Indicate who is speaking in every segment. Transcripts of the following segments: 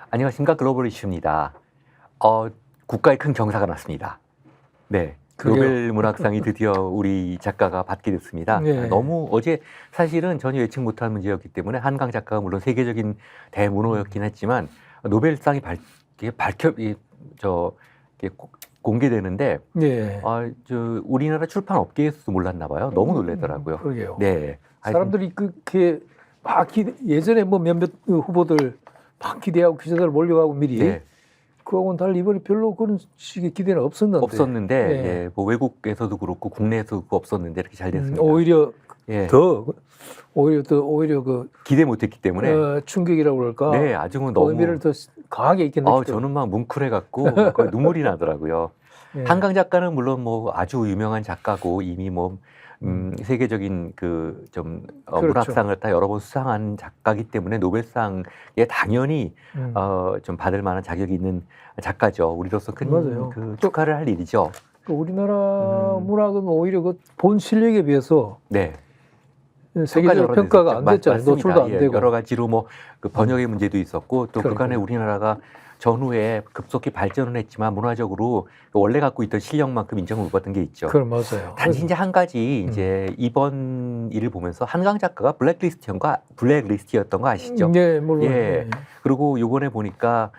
Speaker 1: 안녕하십니까. 글로벌 이슈입니다. 국가에 큰 경사가 났습니다. 네.
Speaker 2: 그래요?
Speaker 1: 노벨 문학상이 드디어 우리 작가가 받게 됐습니다.
Speaker 2: 네.
Speaker 1: 너무 어제 사실은 전혀 예측 못한 문제였기 때문에 한강 작가가 물론 세계적인 대문호였긴 했지만 노벨상이 공개되는데
Speaker 2: 네.
Speaker 1: 우리나라 출판 업계에서도 몰랐나 봐요. 너무 놀라더라고요.
Speaker 2: 그러게요.
Speaker 1: 네.
Speaker 2: 사람들이 그렇게 막 예전에 뭐 몇몇 후보들 막 기대하고 기자들 몰려가고 미리
Speaker 1: 네.
Speaker 2: 그하고는 달리 이번에 별로 그런 식의 기대는 없었는데
Speaker 1: 예. 예, 뭐 외국에서도 그렇고 국내에서도 없었는데 이렇게 잘 됐습니다.
Speaker 2: 오히려
Speaker 1: 예.
Speaker 2: 오히려 그
Speaker 1: 기대 못했기 때문에
Speaker 2: 충격이라고 그럴까?
Speaker 1: 네, 아직은
Speaker 2: 그
Speaker 1: 너무
Speaker 2: 의미를 더 강하게 있겠네.
Speaker 1: 저는 막 뭉클해갖고 거의 눈물이 나더라고요.
Speaker 2: 네.
Speaker 1: 한강 작가는 물론 뭐 아주 유명한 작가고 이미 뭐 세계적인
Speaker 2: 그렇죠.
Speaker 1: 문학상을 다 여러 번 수상한 작가이기 때문에 노벨상에 당연히 좀 받을 만한 자격이 있는 작가죠. 우리로서 큰
Speaker 2: 맞아요.
Speaker 1: 축하를 할 일이죠.
Speaker 2: 우리나라 문학은 오히려 그 본 실력에 비해서
Speaker 1: 네.
Speaker 2: 세계적으로 평가가 안 됐잖아요.
Speaker 1: 맞습니다.
Speaker 2: 노출도 안
Speaker 1: 예,
Speaker 2: 되고
Speaker 1: 여러 가지로 뭐 그 번역의 문제도 있었고 또
Speaker 2: 그러니까요.
Speaker 1: 그간에 우리나라가 전후에 급속히 발전은 했지만 문화적으로 원래 갖고 있던 실력만큼 인정을 못 받은 게 있죠.
Speaker 2: 그건 맞아요.
Speaker 1: 단지 이제 한 가지 이제 이번 일을 보면서 한강 작가가 블랙리스트였던 거 아시죠?
Speaker 2: 네, 물론.
Speaker 1: 예.
Speaker 2: 네.
Speaker 1: 그리고 요번에 보니까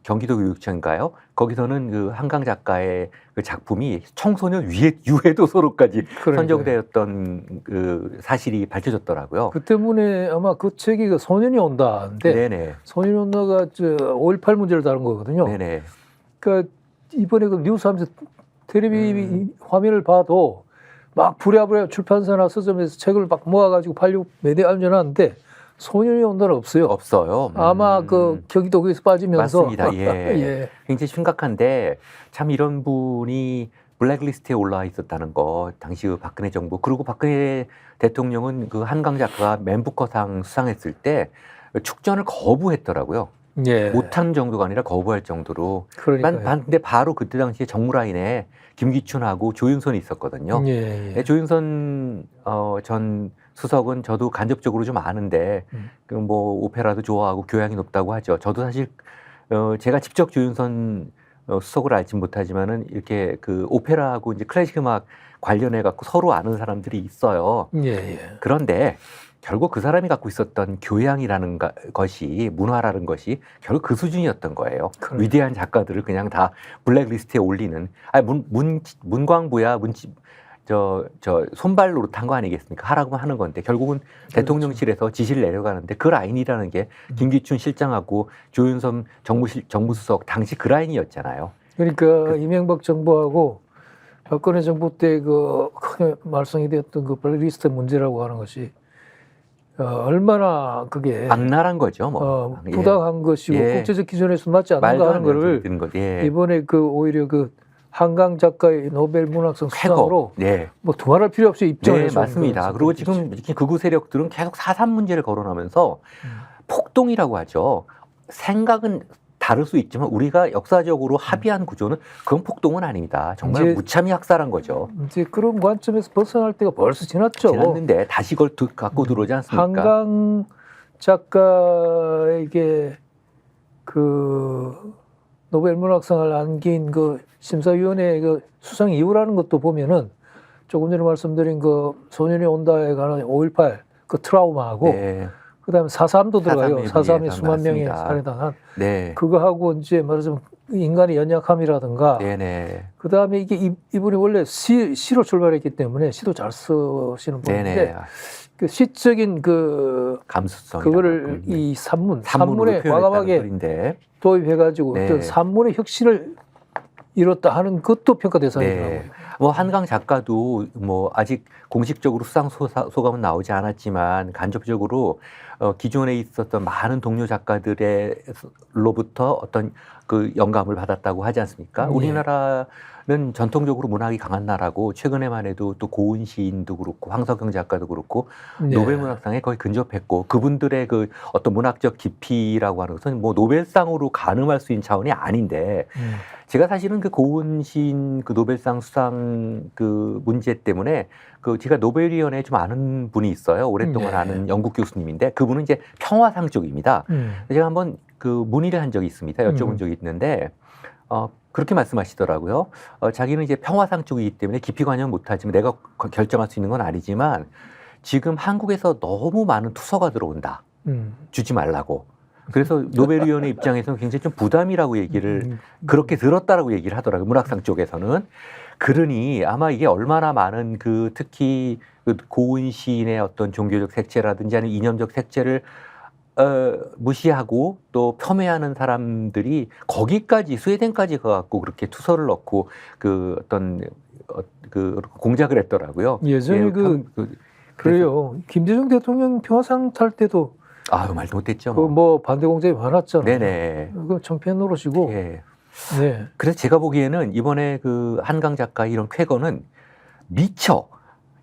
Speaker 1: 경기도 교육청인가요? 거기서는 그 한강 작가의 그 작품이 청소년 유해도서로까지
Speaker 2: 그러니까요.
Speaker 1: 선정되었던 그 사실이 밝혀졌더라고요.
Speaker 2: 그 때문에 아마 그 책이 그 소년이 온다인데
Speaker 1: 네네.
Speaker 2: 소년이 온다가 5.18 문제를 다룬 거거든요.
Speaker 1: 네네.
Speaker 2: 그러니까 이번에 그 뉴스하면서 텔레비 화면을 봐도 막 부랴부랴 출판사나 서점에서 책을 막 모아가지고 팔려고 매대 안전하는데 소년이 온다는 없어요.
Speaker 1: 없어요.
Speaker 2: 아마 그 경기도에서 빠지면서
Speaker 1: 맞습니다. 예.
Speaker 2: 예.
Speaker 1: 굉장히 심각한데 참 이런 분이 블랙리스트에 올라와 있었다는 거 당시 그 박근혜 정부 그리고 박근혜 대통령은 그 한강 작가가 맨부커상 수상했을 때 축전을 거부했더라고요.
Speaker 2: 예.
Speaker 1: 못한 정도가 아니라 거부할 정도로.
Speaker 2: 그러니까요.
Speaker 1: 근데 바로 그때 당시에 정무라인에 김기춘하고 조윤선이 있었거든요.
Speaker 2: 예.
Speaker 1: 조윤선 전 수석은 저도 간접적으로 좀 아는데 그 뭐 오페라도 좋아하고 교양이 높다고 하죠. 저도 사실 제가 직접 조윤선 수석을 알진 못하지만은 이렇게 그 오페라하고 이제 클래식 음악 관련해 갖고 서로 아는 사람들이 있어요.
Speaker 2: 예.
Speaker 1: 그런데 결국 그 사람이 갖고 있었던 교양이라는 것이 문화라는 것이 결국 그 수준이었던 거예요.
Speaker 2: 그러니까.
Speaker 1: 위대한 작가들을 그냥 다 블랙리스트에 올리는 문광부야 손발 노릇한 거 아니겠습니까? 하라고 하는 건데 결국은
Speaker 2: 그렇죠.
Speaker 1: 대통령실에서 지시를 내려가는데 그 라인이라는 게 김기춘 실장하고 조윤선 정무수석 당시 그 라인이었잖아요.
Speaker 2: 그러니까 이명박 정부하고 박근혜 정부 때 그 크게 말썽이 되었던 그 블랙리스트 문제라고 하는 것이 얼마나 그게
Speaker 1: 악랄한 거죠, 뭐.
Speaker 2: 부당한 것이고
Speaker 1: 예.
Speaker 2: 국제적 기준에서 맞지 않는가 하는 거를 이번에 그 오히려 그 한강 작가의 노벨 문학상 수상으로
Speaker 1: 네.
Speaker 2: 뭐 두말할 필요 없이 입증을
Speaker 1: 네, 맞습니다. 그리고 지금 이렇게 극우 세력들은 계속 4.3 문제를 거론하면서 폭동이라고 하죠. 생각은 다를 수 있지만 우리가 역사적으로 합의한 구조는 그건 폭동은 아닙니다. 정말 무참히 학살한 거죠.
Speaker 2: 이제 그런 관점에서 벗어날 때가 벌써 지났죠.
Speaker 1: 지났는데 다시 그걸 갖고 들어오지 않습니까?
Speaker 2: 한강 작가에게 그 노벨 문학상을 안긴 그 심사위원회 그 수상 이유라는 것도 보면은 조금 전에 말씀드린 그 소년이 온다에 관한 5.18 그 트라우마하고
Speaker 1: 네.
Speaker 2: 그다음에 4.3도 들어가요. 4.3에 수만 명이
Speaker 1: 맞습니다.
Speaker 2: 살해당한
Speaker 1: 네.
Speaker 2: 그거하고 이제 말하자면 인간의 연약함이라든가
Speaker 1: 네네.
Speaker 2: 그다음에 이게 이분이 원래 시로 출발했기 때문에 시도 잘 쓰시는 분인데
Speaker 1: 네네.
Speaker 2: 그 시적인 그
Speaker 1: 감수성
Speaker 2: 그거를 이 산문에
Speaker 1: 표현했다는
Speaker 2: 과감하게
Speaker 1: 소리인데.
Speaker 2: 도입해가지고
Speaker 1: 네.
Speaker 2: 어떤 산문의 혁신을 이뤘다 하는 것도 평가 대상이더라고요.
Speaker 1: 네. 뭐 한강 작가도 뭐 아직 공식적으로 수상 소감은 나오지 않았지만 간접적으로 기존에 있었던 많은 동료 작가들로부터 어떤 그 영감을 받았다고 하지 않습니까?
Speaker 2: 네.
Speaker 1: 우리나라는 전통적으로 문학이 강한 나라고 최근에만 해도 또 고은 시인도 그렇고 황석영 작가도 그렇고
Speaker 2: 네.
Speaker 1: 노벨 문학상에 거의 근접했고 그분들의 그 어떤 문학적 깊이라고 하는 것은 뭐 노벨상으로 가늠할 수 있는 차원이 아닌데 제가 사실은 그 고은 시인 그 노벨상 수상 그 문제 때문에 그 제가 노벨위원회에 좀 아는 분이 있어요. 오랫동안
Speaker 2: 네.
Speaker 1: 아는 영국 교수님인데 그분은 이제 평화상 쪽입니다. 제가 한번 그 문의를 한 적이 있습니다. 여쭤본 적이 있는데 그렇게 말씀하시더라고요. 자기는 이제 평화상 쪽이기 때문에 깊이 관여는 못하지만 내가 결정할 수 있는 건 아니지만 지금 한국에서 너무 많은 투서가 들어온다. 주지 말라고. 그래서 노벨위원회 입장에서는 굉장히 좀 부담이라고 얘기를 그렇게 들었다라고 얘기를 하더라고요. 문학상 쪽에서는. 그러니 아마 이게 얼마나 많은 그 특히 그 고은 시인의 어떤 종교적 색채라든지 아니면 이념적 색채를 무시하고 또 폄훼하는 사람들이 거기까지 스웨덴까지 가갖고 그렇게 투서를 넣고 그 어떤 그 공작을 했더라고요.
Speaker 2: 예전에 그래요. 김대중 대통령 평화상 탈 때도
Speaker 1: 아유 말도 못했죠.
Speaker 2: 그 뭐 반대 공작이 많았잖아요.
Speaker 1: 네네.
Speaker 2: 그 청피한 노릇이고.
Speaker 1: 예.
Speaker 2: 네.
Speaker 1: 그래서 제가 보기에는 이번에 그 한강 작가 이런 쾌거는 미처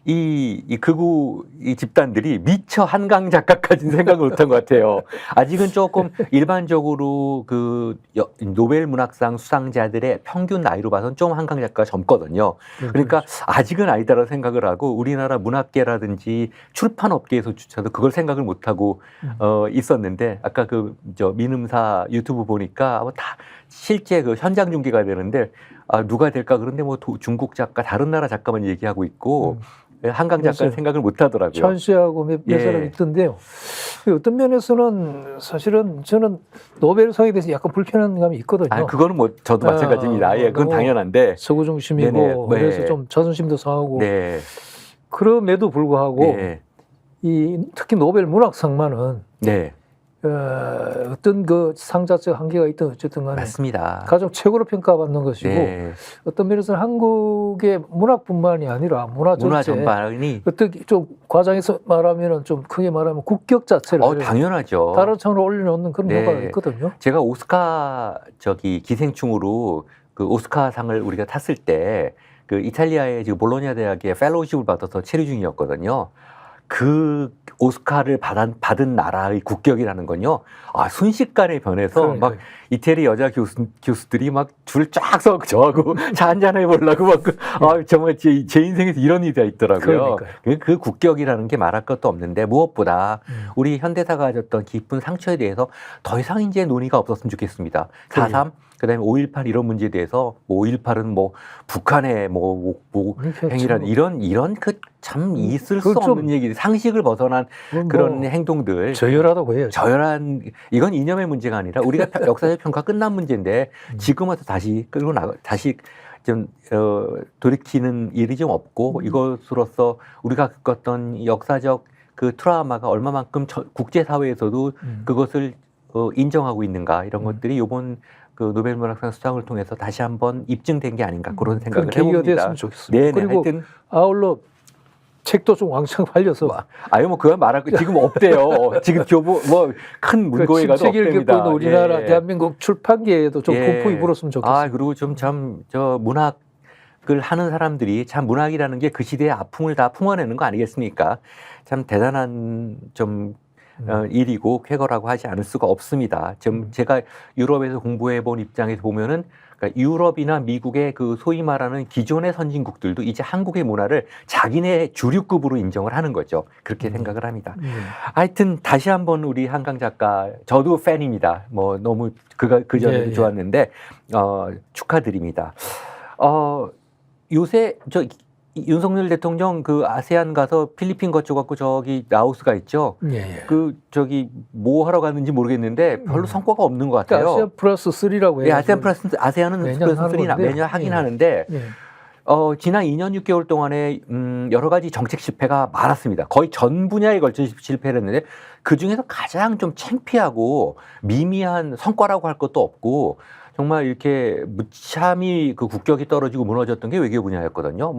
Speaker 1: 이 극우 이 집단들이 미처 한강 작가까지는 생각을 못한 것 같아요. 아직은 조금 일반적으로 그 노벨 문학상 수상자들의 평균 나이로 봐서는 좀 한강 작가가 젊거든요. 그러니까 아직은 아니다라고 생각을 하고 우리나라 문학계라든지 출판업계에서조차도 그걸 생각을 못 하고 있었는데 아까 그 민음사 유튜브 보니까 다 실제 그 현장 중계가 되는데 누가 될까 그런데 뭐 중국 작가 다른 나라 작가만 얘기하고 있고. 한강 작가는 생각을 못 하더라고요.
Speaker 2: 천 씨하고 몇 사람 있던데요. 어떤 면에서는 사실은 저는 노벨상에 대해서 약간 불편한 감이 있거든요.
Speaker 1: 그거는 뭐 저도 마찬가지입니다. 예, 그건 당연한데.
Speaker 2: 서구 중심이고
Speaker 1: 네네,
Speaker 2: 그래서 좀 자존심도 상하고.
Speaker 1: 네.
Speaker 2: 그럼에도 불구하고
Speaker 1: 네.
Speaker 2: 특히 노벨 문학상만은
Speaker 1: 네.
Speaker 2: 어떤 그 상자적 한계가 있든 어쨌든 간에
Speaker 1: 맞습니다.
Speaker 2: 가장 최고로 평가받는 것이고
Speaker 1: 네.
Speaker 2: 어떤 면에서는 한국의 문학뿐만이 아니라 문화
Speaker 1: 전반이
Speaker 2: 어떻게 좀 과장해서 말하면은 좀 크게 말하면 국격 자체를
Speaker 1: 당연하죠.
Speaker 2: 다른 차원으로 올려놓는 그런
Speaker 1: 네.
Speaker 2: 효과가 있거든요.
Speaker 1: 제가 오스카 기생충으로 그 오스카상을 우리가 탔을 때 그 이탈리아의 지금 볼로냐 대학의 펠로우십을 받아서 체류 중이었거든요. 그 오스카를 받은 나라의 국격이라는 건요. 순식간에 변해서 막 이태리 여자 교수들이 막 줄 쫙 서 저하고 차 한잔 해보려고 막 정말 제 인생에서 이런 일이 있더라고요. 그 국격이라는 게 말할 것도 없는데 무엇보다 우리 현대사가 가졌던 깊은 상처에 대해서 더 이상 이제 논의가 없었으면 좋겠습니다. 4.3 그다음에 5.18 이런 문제에 대해서 5.18은 뭐 북한의 행위란 이런 그 참 있을 수 없는 얘기, 상식을 벗어난 그런 행동들.
Speaker 2: 저열하다고 해요.
Speaker 1: 저열한 이건 이념의 문제가 아니라 우리가 역사적 평가 끝난 문제인데 지금 와서 다시 끌고 다시 좀 돌이키는 일이 좀 없고 이것으로서 우리가 겪었던 역사적 그 트라우마가 얼마만큼 국제 사회에서도 그것을 인정하고 있는가 이런 것들이 이번 그 노벨 문학상 수상을 통해서 다시 한번 입증된 게 아닌가 그런 생각을 해봅니다.
Speaker 2: 계기가 됐으면 좋겠습니다.
Speaker 1: 네네,
Speaker 2: 그리고
Speaker 1: 하여튼
Speaker 2: 아울러 책도 좀 왕창 팔려서
Speaker 1: 뭐 그건 말할 거 지금 없대요. 지금 큰 문고회가
Speaker 2: 없답니다. 겪고 우리나라 대한민국 출판계에도 좀 풍풍이 불었으면 좋겠습니다.
Speaker 1: 그리고 좀 참 문학을 하는 사람들이 참 문학이라는 게 그 시대의 아픔을 다 품어내는 거 아니겠습니까? 참 대단한 좀 일이고 쾌거라고 하지 않을 수가 없습니다. 지금 제가 유럽에서 공부해 본 입장에서 보면은 그러니까 유럽이나 미국의 그 소위 말하는 기존의 선진국들도 이제 한국의 문화를 자기네 주류급으로 인정을 하는 거죠. 그렇게 생각을 합니다. 하여튼 다시 한번 우리 한강 작가 저도 팬입니다. 뭐 너무 그 전에도 좋았는데 축하드립니다. 요새 윤석열 대통령 그 아세안 가서 필리핀 거쳐갖고 저기 라오스가 있죠. 뭐 하러 갔는지 모르겠는데 별로 성과가 없는 것 같아요.
Speaker 2: 아세안 플러스 3라고 해요.
Speaker 1: 아세안은 매년 하긴 하는데 지난 2년 6개월 동안에 여러 가지 정책 실패가 많았습니다. 거의 전 분야에 걸쳐 실패를 했는데 그 중에서 가장 좀 창피하고 미미한 성과라고 할 것도 없고 정말 이렇게 무참히 그 국격이 떨어지고 무너졌던 게 외교 분야였거든요.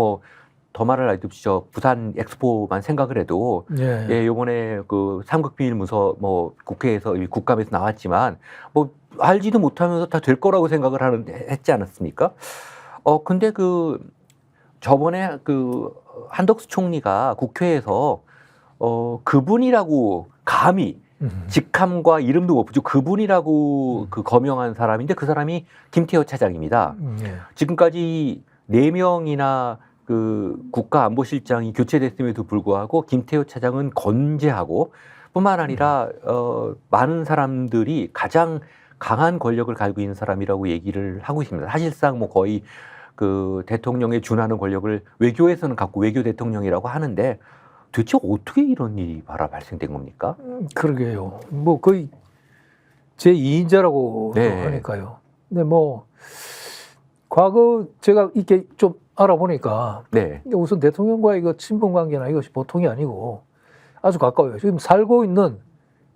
Speaker 1: 더 말할 나위 없이 부산 엑스포만 생각을 해도 요번에 그 삼국 비밀 문서 국회에서 국감에서 나왔지만 알지도 못하면서 다 될 거라고 생각을 했지 않았습니까? 근데 저번에 한덕수 총리가 국회에서 그분이라고 감히 직함과 이름도 못 붙이고 그분이라고 거명한 사람인데 그 사람이 김태호 차장입니다. 지금까지 4명이나 그 국가안보실장이 교체됐음에도 불구하고 김태호 차장은 건재하고 뿐만 아니라 많은 사람들이 가장 강한 권력을 가지고 있는 사람이라고 얘기를 하고 있습니다. 사실상 뭐 거의 그 대통령에 준하는 권력을 외교에서는 갖고 외교 대통령이라고 하는데 도대체 어떻게 이런 일이 발생된 겁니까?
Speaker 2: 그러게요. 뭐 거의 제 2인자라고
Speaker 1: 네.
Speaker 2: 하니까요. 근데 뭐 과거 제가 이렇게 좀 알아보니까
Speaker 1: 네.
Speaker 2: 우선 대통령과의 그 친분 관계나 이것이 보통이 아니고 아주 가까워요. 지금 살고 있는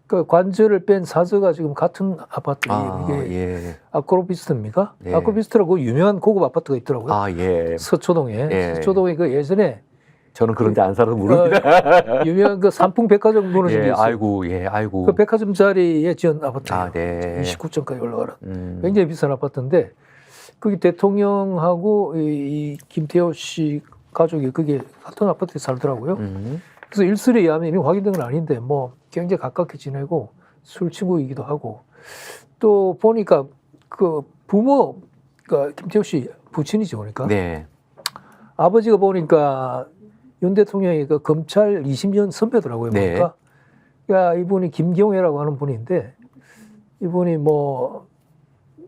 Speaker 2: 그 관저를 뺀 사저가 지금 같은 아파트예요. 이게
Speaker 1: 예.
Speaker 2: 아크로비스트입니까?
Speaker 1: 네.
Speaker 2: 아크로비스트라고 유명한 고급 아파트가 있더라고요.
Speaker 1: 예.
Speaker 2: 서초동에.
Speaker 1: 예.
Speaker 2: 서초동에 그 예전에
Speaker 1: 저는 그런데 안 살아서 모릅니다.
Speaker 2: 유명한 그 삼풍 백화점 무너진 게
Speaker 1: 예.
Speaker 2: 있어요.
Speaker 1: 아이고.
Speaker 2: 그 백화점 자리에 지은 아파트예요.
Speaker 1: 네.
Speaker 2: 29층까지 올라가는. 굉장히 비싼 아파트인데 거기 대통령하고 이 김태호 씨 가족이 그게 같은 아파트에 살더라고요. 그래서 일설에 의하면 이게 확인된 건 아닌데 뭐 굉장히 가깝게 지내고 술 친구이기도 하고 또 보니까 그 부모가 김태호 씨 부친이죠, 보니까.
Speaker 1: 네.
Speaker 2: 아버지가 보니까 윤 대통령이 그 검찰 20년 선배더라고요,
Speaker 1: 네.
Speaker 2: 보니까. 그러니까 이분이 김경애라고 하는 분인데 이분이 뭐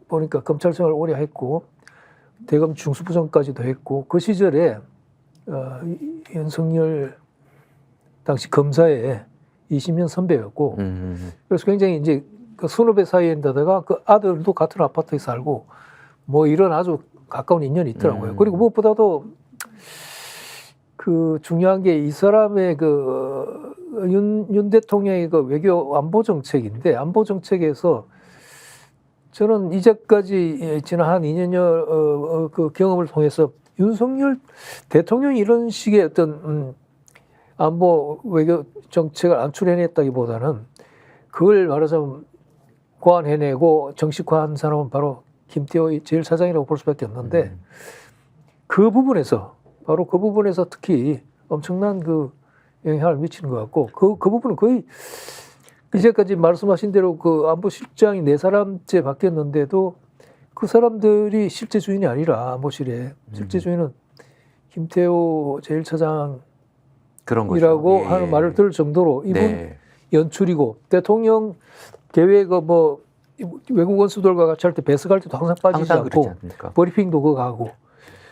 Speaker 2: 보니까 검찰 생활 오래 했고 대검 중수부장까지도 했고 그 시절에 윤석열 당시 검사의 20년 선배였고 그래서 굉장히 이제 그 선후배 사이에다가 그 아들도 같은 아파트에 살고 뭐 이런 아주 가까운 인연이 있더라고요. 그리고 무엇보다도 그 중요한 게 이 사람의 그 윤 대통령의 그 외교 안보 정책인데 안보 정책에서 저는 이제까지 지난 한 2년여 그 경험을 통해서 윤석열 대통령이 이런 식의 어떤 안보 외교 정책을 안출해냈다기보다는 그걸 말하자면 고안해내고 정식화한 사람은 바로 김태호 제1차장이라고 볼 수밖에 없는데 그 부분에서 바로 그 부분에서 특히 엄청난 그 영향을 미치는 것 같고 그 부분은 거의 이제까지 말씀하신 대로 그 안보실장이 4사람째 바뀌었는데도 그 사람들이 실제 주인이 아니라 안보실에 실제 주인은 김태호 제1차장
Speaker 1: 그런 거죠.
Speaker 2: 이라고
Speaker 1: 예.
Speaker 2: 하는 말을 들을 정도로 이분
Speaker 1: 네.
Speaker 2: 연출이고 대통령 계획 뭐 외국 원수들과 같이 할 때 배석할 때도 항상 빠지지
Speaker 1: 항상 그렇지
Speaker 2: 않고
Speaker 1: 않습니까?
Speaker 2: 브리핑도 그거 하고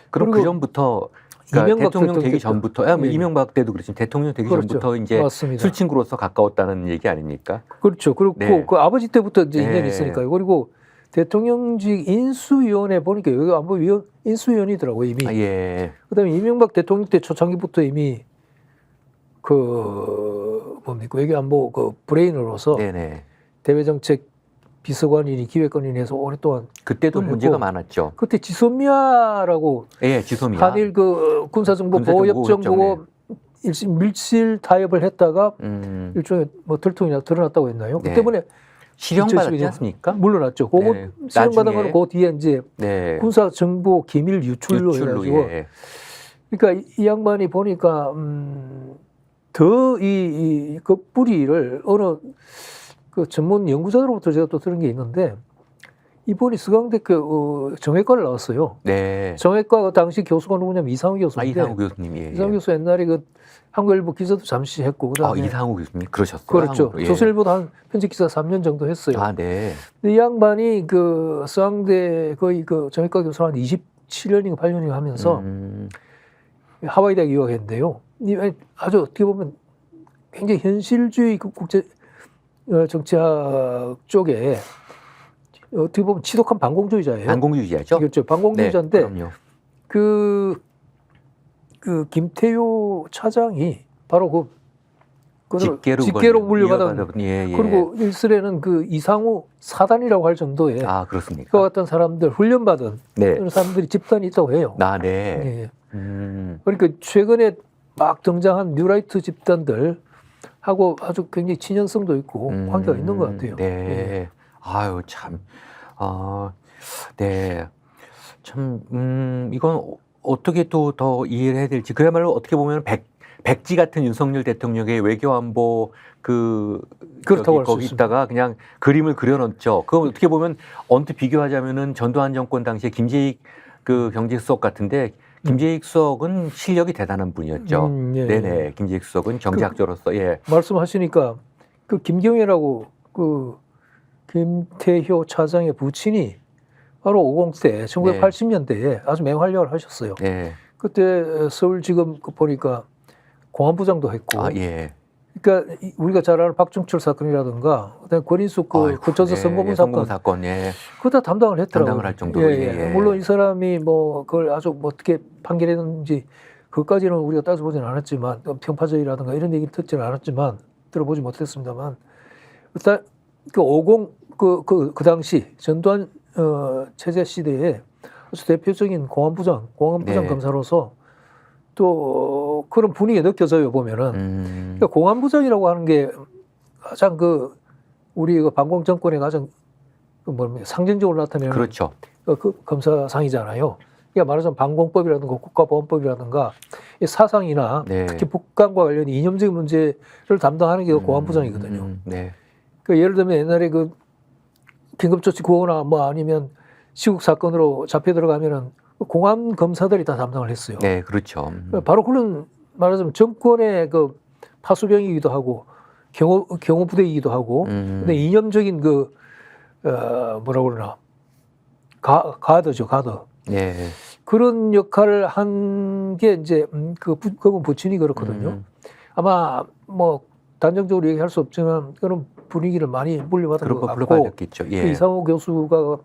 Speaker 1: 그럼 그
Speaker 2: 그리고
Speaker 1: 전부터 그러니까
Speaker 2: 이명박
Speaker 1: 대통령 되기
Speaker 2: 때도
Speaker 1: 전부터
Speaker 2: 예.
Speaker 1: 이명박 때도 그렇지만 대통령 되기
Speaker 2: 그렇죠.
Speaker 1: 전부터 이제
Speaker 2: 맞습니다.
Speaker 1: 술 친구로서 가까웠다는 얘기 아닙니까?
Speaker 2: 그렇죠. 그리고
Speaker 1: 네.
Speaker 2: 그 아버지 때부터 이제 인연이
Speaker 1: 네.
Speaker 2: 있으니까요. 그리고 대통령직 인수위원회 보니까 여기 안보위원 인수위원이더라고요 이미.
Speaker 1: 예.
Speaker 2: 그다음에 이명박 대통령 때 초창기부터 이미 그 뭡니까 외교안보 그 브레인으로서
Speaker 1: 네네.
Speaker 2: 대외정책 비서관이니 기획관이니 해서 오랫동안
Speaker 1: 그때도
Speaker 2: 했고,
Speaker 1: 문제가 많았죠.
Speaker 2: 그때 지소미아라고
Speaker 1: 예, 지소미아.
Speaker 2: 한일 그 군사정보 보호협정 보고 밀실 타협을 했다가 일종의 뭐 들통이나 드러났다고 했나요?
Speaker 1: 네.
Speaker 2: 그 때문에
Speaker 1: 실형받았지 않습니까?
Speaker 2: 물러났죠. 그거
Speaker 1: 네.
Speaker 2: 실형받은
Speaker 1: 나중에.
Speaker 2: 거는 그 뒤에 이제
Speaker 1: 네.
Speaker 2: 군사정보 기밀 유출로 해가지고
Speaker 1: 예.
Speaker 2: 그러니까 이 양반이 보니까 더 그 뿌리를 어느 그 전문 연구자들로부터 제가 또 들은 게 있는데 이분이 서강대학교 정외과를 나왔어요.
Speaker 1: 네.
Speaker 2: 정외과 당시 교수가 누구냐면 이상우 교수인데
Speaker 1: 이상우 교수님. 예.
Speaker 2: 이상우 교수 옛날에 그 한국일보 기자도 잠시 했고 그다음에
Speaker 1: 이상우 교수님 그러셨어요.
Speaker 2: 그렇죠.
Speaker 1: 한국으로. 예.
Speaker 2: 조선일보도 한 편집 기자 3년 정도 했어요.
Speaker 1: 아, 네.
Speaker 2: 근데 이 양반이 그 서강대 거의 그 정외과 교수를 한 27년인가 8년인가 하면서 하와이 대학 유학했는데요. 아주 어떻게 보면 굉장히 현실주의 그 국제 정치학 쪽에 어떻게 보면 지독한 반공주의자예요.
Speaker 1: 반공주의자죠?
Speaker 2: 그렇죠. 반공주의자인데
Speaker 1: 네, 그럼요.
Speaker 2: 그 김태호 차장이 바로 직계로 물려받은
Speaker 1: 예.
Speaker 2: 그리고 일설에는 그 이상우 사단이라고 할 정도의
Speaker 1: 그렇습니까?
Speaker 2: 그 같은 사람들 훈련받은
Speaker 1: 네.
Speaker 2: 그런 사람들이 집단이 있다고 해요.
Speaker 1: 네.
Speaker 2: 예. 그러니까 최근에 막 등장한 뉴라이트 집단들 하고 아주 굉장히 친연성도 있고 관계가 있는 것 같아요.
Speaker 1: 네.
Speaker 2: 예.
Speaker 1: 아유, 참. 네. 참, 이건 어떻게 또 더 이해를 해야 될지. 그야말로 어떻게 보면 백지 같은 윤석열 대통령의 외교안보
Speaker 2: 그렇다고 할 수
Speaker 1: 거기다가 그냥 그림을 그려놓죠. 그거 어떻게 보면 언뜻 비교하자면은 전두환 정권 당시에 김재익 그 경제수석 같은데 김재익 수석은 실력이 대단한 분이었죠.
Speaker 2: 예.
Speaker 1: 네네. 김재익 수석은 정치학자로서 예.
Speaker 2: 말씀하시니까 그 김경애라고 그 김태효 차장의 부친이 바로 50대 1980년대에 아주 맹활약을 하셨어요.
Speaker 1: 예.
Speaker 2: 그때 서울지검 그 보니까 공안부장도 했고,
Speaker 1: 아 예.
Speaker 2: 그러니까 우리가 잘 아는 박중철 사건이라든가 그다음에 권인숙 그
Speaker 1: 아이고,
Speaker 2: 구천사
Speaker 1: 예,
Speaker 2: 성범죄
Speaker 1: 예,
Speaker 2: 사건,
Speaker 1: 성범 사건 예.
Speaker 2: 그거 다 담당을 했더라고요.
Speaker 1: 담당을 할 정도로, 예.
Speaker 2: 물론 이 사람이 뭐 그걸 아주 뭐 어떻게 판결했는지 그것까지는 우리가 따져보지는 않았지만, 편파적이라든가 이런 얘기를 듣지는 않았지만, 들어보지 못했습니다만, 일단 그 50 그 당시 전두환 체제 시대에 아주 대표적인 공안부장
Speaker 1: 네.
Speaker 2: 검사로서 또 그런 분위기가 느껴져요, 보면은. 그러니까 공안부장이라고 하는 게 가장 그 우리 그 반공 정권의 가장 그 뭡니까 상징적으로 나타내는
Speaker 1: 그렇죠.
Speaker 2: 그 검사상이잖아요. 그러니까 말하자면 반공법이라든가 국가보안법이라든가 이 사상이나
Speaker 1: 네.
Speaker 2: 특히 북한과 관련 이념적인 문제를 담당하는 게 공안부장이거든요.
Speaker 1: 네.
Speaker 2: 그 예를 들면 옛날에 그 긴급조치 구호나 뭐 아니면 시국 사건으로 잡혀 들어가면은 공안 검사들이 다 담당을 했어요.
Speaker 1: 네, 그렇죠.
Speaker 2: 바로 그런 말하자면 정권의 그 파수병이기도 하고 경호 부대이기도 하고, 근데 이념적인 그 뭐라고 그러나 가드죠, 가드.
Speaker 1: 네.
Speaker 2: 그런 역할을 한 게 이제 그분 부친이 그렇거든요. 아마 뭐 단정적으로 얘기할 수 없지만 그런 분위기를 많이 물려받은 것 같고,
Speaker 1: 불러받았겠죠. 예.
Speaker 2: 그 이상호 교수가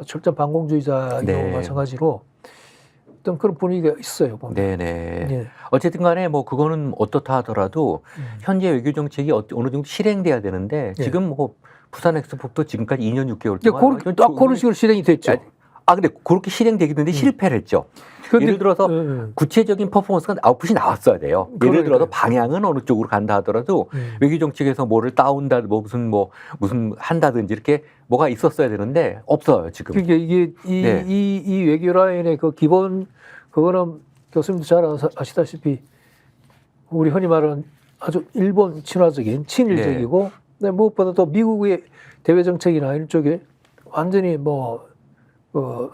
Speaker 2: 철저한 반공주의자이고
Speaker 1: 네.
Speaker 2: 마찬가지로 어떤 그런 분위기가 있어요, 보면.
Speaker 1: 네네.
Speaker 2: 예.
Speaker 1: 어쨌든 간에 뭐 그거는 어떻다 하더라도 현재 외교 정책이 어느 정도 실행돼야 되는데
Speaker 2: 예.
Speaker 1: 지금 뭐 부산 엑스포도 지금까지 2년 6개월
Speaker 2: 이제
Speaker 1: 동안
Speaker 2: 딱 그런 식으로 실행이 됐죠.
Speaker 1: 근데 그렇게 실행되긴 했는데 실패를 했죠.
Speaker 2: 근데-
Speaker 1: 예를 들어서
Speaker 2: 예.
Speaker 1: 구체적인 퍼포먼스가 아웃풋이 나왔어야 돼요. 예를 들어서
Speaker 2: 그러니까요.
Speaker 1: 방향은 어느 쪽으로 간다 하더라도 외교 정책에서 뭐를 따온다, 뭐 무슨 한다든지 이렇게 뭐가 있었어야 되는데 없어요 지금.
Speaker 2: 그러니까 이게
Speaker 1: 네.
Speaker 2: 이 외교 라인의 그 기본 그거는 교수님도 잘 아시다시피 우리 흔히 말하는 아주 일본 친화적인 친일적이고, 근데 무엇보다 또 미국의 대외 정책이나 이런 쪽에 완전히 뭐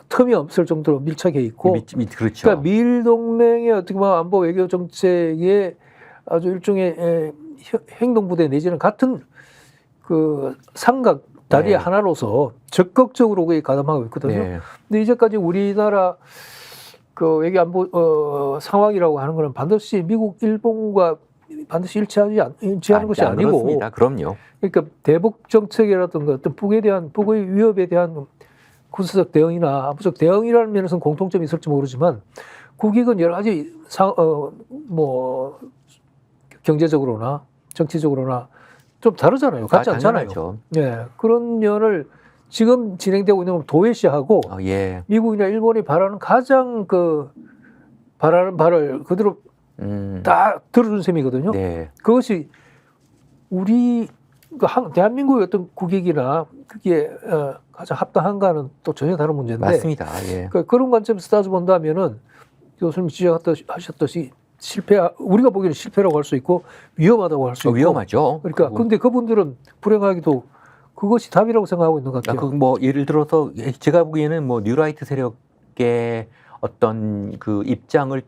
Speaker 2: 틈이 없을 정도로 밀착해 있고,
Speaker 1: 그렇죠.
Speaker 2: 그러니까 미일 동맹의 어떻게 보면 안보 외교 정책의 아주 일종의 행동부대 내지는 같은 그 삼각 다리
Speaker 1: 네.
Speaker 2: 하나로서 적극적으로 그게 가담하고 있거든요.
Speaker 1: 네.
Speaker 2: 근데 이제까지 우리나라 그 외교 안보 상황이라고 하는 거는 반드시 미국, 일본과 반드시 일치하는 것이 아니고,
Speaker 1: 그렇습니다. 그럼요.
Speaker 2: 그러니까 대북 정책이라든가 어떤 북의 위협에 대한 군사적 대응이나 안보적 대응이라는 면에서는 공통점이 있을지 모르지만, 국익은 여러 가지 뭐 경제적으로나 정치적으로나 좀 다르잖아요. 같지 않잖아요.
Speaker 1: 당연하죠.
Speaker 2: 예, 그런 면을 지금 진행되고 있는 건 도외시하고
Speaker 1: 예.
Speaker 2: 미국이나 일본이 바라는 가장 바라는 바를 그대로 다 들어준 셈이거든요.
Speaker 1: 네.
Speaker 2: 그것이 우리 대한민국의 어떤 국익이나 그게 가장 합당한가는 또 전혀 다른 문제인데,
Speaker 1: 맞습니다. 예.
Speaker 2: 그런 관점에서 따져본다면은 교수님 지적하셨듯이 우리가 보기에는 실패라고 할 수 있고 위험하다고 할 수 있고,
Speaker 1: 위험하죠.
Speaker 2: 그러니까 근데 그분들은 불행하게도 그것이 답이라고 생각하고 있는 것 같아요.
Speaker 1: 뭐 예를 들어서 제가 보기에는 뭐 뉴라이트 세력의 어떤 그 입장을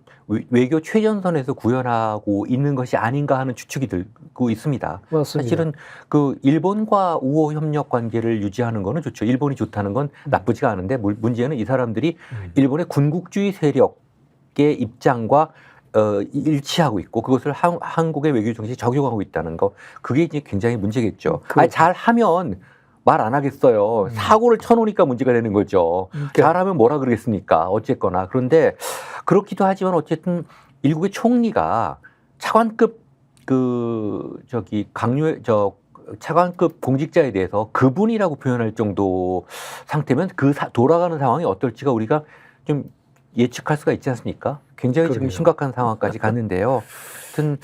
Speaker 1: 외교 최전선에서 구현하고 있는 것이 아닌가 하는 추측이 들고 있습니다.
Speaker 2: 맞습니다.
Speaker 1: 사실은 그 일본과 우호 협력 관계를 유지하는 거는 좋죠. 일본이 좋다는 건 나쁘지가 않은데 문제는 이 사람들이 일본의 군국주의 세력의 입장과 일치하고 있고 그것을 한국의 외교 정책에 적용하고 있다는 거, 그게 이제 굉장히 문제겠죠. 아니, 잘하면 말 안 하겠어요. 사고를 쳐놓으니까 문제가 되는 거죠. 잘하면 뭐라 그러겠습니까? 어쨌거나. 그런데 그렇기도 하지만 어쨌든 일국의 총리가 차관급 차관급 공직자에 대해서 그분이라고 표현할 정도 상태면 돌아가는 상황이 어떨지가 우리가 좀 예측할 수가 있지 않습니까? 굉장히 지금
Speaker 2: 그러게요.
Speaker 1: 심각한 상황까지 갔는데요. 하여튼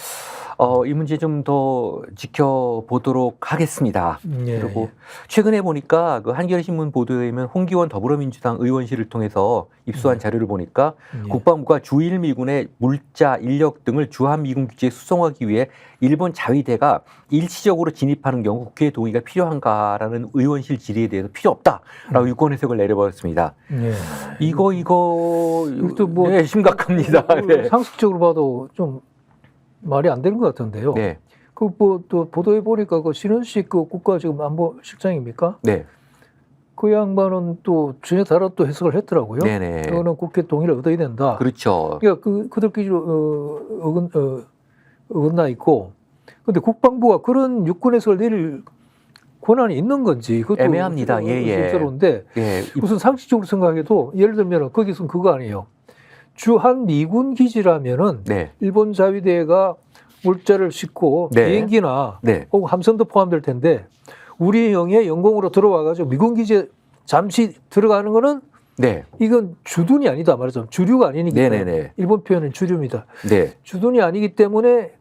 Speaker 1: 이 문제 좀 더 지켜보도록 하겠습니다.
Speaker 2: 예,
Speaker 1: 그리고
Speaker 2: 예.
Speaker 1: 최근에 보니까 그 한겨레신문 보도에 의하면 홍기원 더불어민주당 의원실을 통해서 입수한 자료를 보니까
Speaker 2: 예.
Speaker 1: 국방부가 주일 미군의 물자, 인력 등을 주한 미군 기지에 수송하기 위해 일본 자위대가 일시적으로 진입하는 경우 국회의 동의가 필요한가라는 의원실 질의에 대해서 필요 없다라고 유권 해석을 내려버렸습니다.
Speaker 2: 예.
Speaker 1: 이것도
Speaker 2: 뭐
Speaker 1: 네, 심각합니다. 네.
Speaker 2: 상식적으로 봐도 좀 말이 안 되는 것 같은데요.
Speaker 1: 네.
Speaker 2: 그 뭐 또 보도에 보니까 그 신원식 그 국가 지금 안보실장입니까?
Speaker 1: 네.
Speaker 2: 그 양반은 또 전혀 다른 또 해석을 했더라고요.
Speaker 1: 네네.
Speaker 2: 그거는 국회 동의를 얻어야 된다.
Speaker 1: 그렇죠.
Speaker 2: 그러니까 그들끼리 어긋나 있고, 근데 국방부가 그런 유권 해석을 내릴 권한이 있는 건지 그것도
Speaker 1: 애매합니다. 예, 예.
Speaker 2: 실제로인데
Speaker 1: 예.
Speaker 2: 무슨 상식적으로 생각해도 예를 들면 거기서는 그거 아니에요. 주한 미군 기지라면은
Speaker 1: 네.
Speaker 2: 일본 자위대가 물자를 싣고
Speaker 1: 네.
Speaker 2: 비행기나
Speaker 1: 네.
Speaker 2: 혹은 함선도 포함될 텐데 우리 영해 영공으로 들어와가지고 미군 기지에 잠시 들어가는 거는
Speaker 1: 네.
Speaker 2: 이건 주둔이 아니다 말하자면 주류가 아니니까
Speaker 1: 네네네.
Speaker 2: 일본 표현은 주류입니다.
Speaker 1: 네.
Speaker 2: 주둔이 아니기 때문에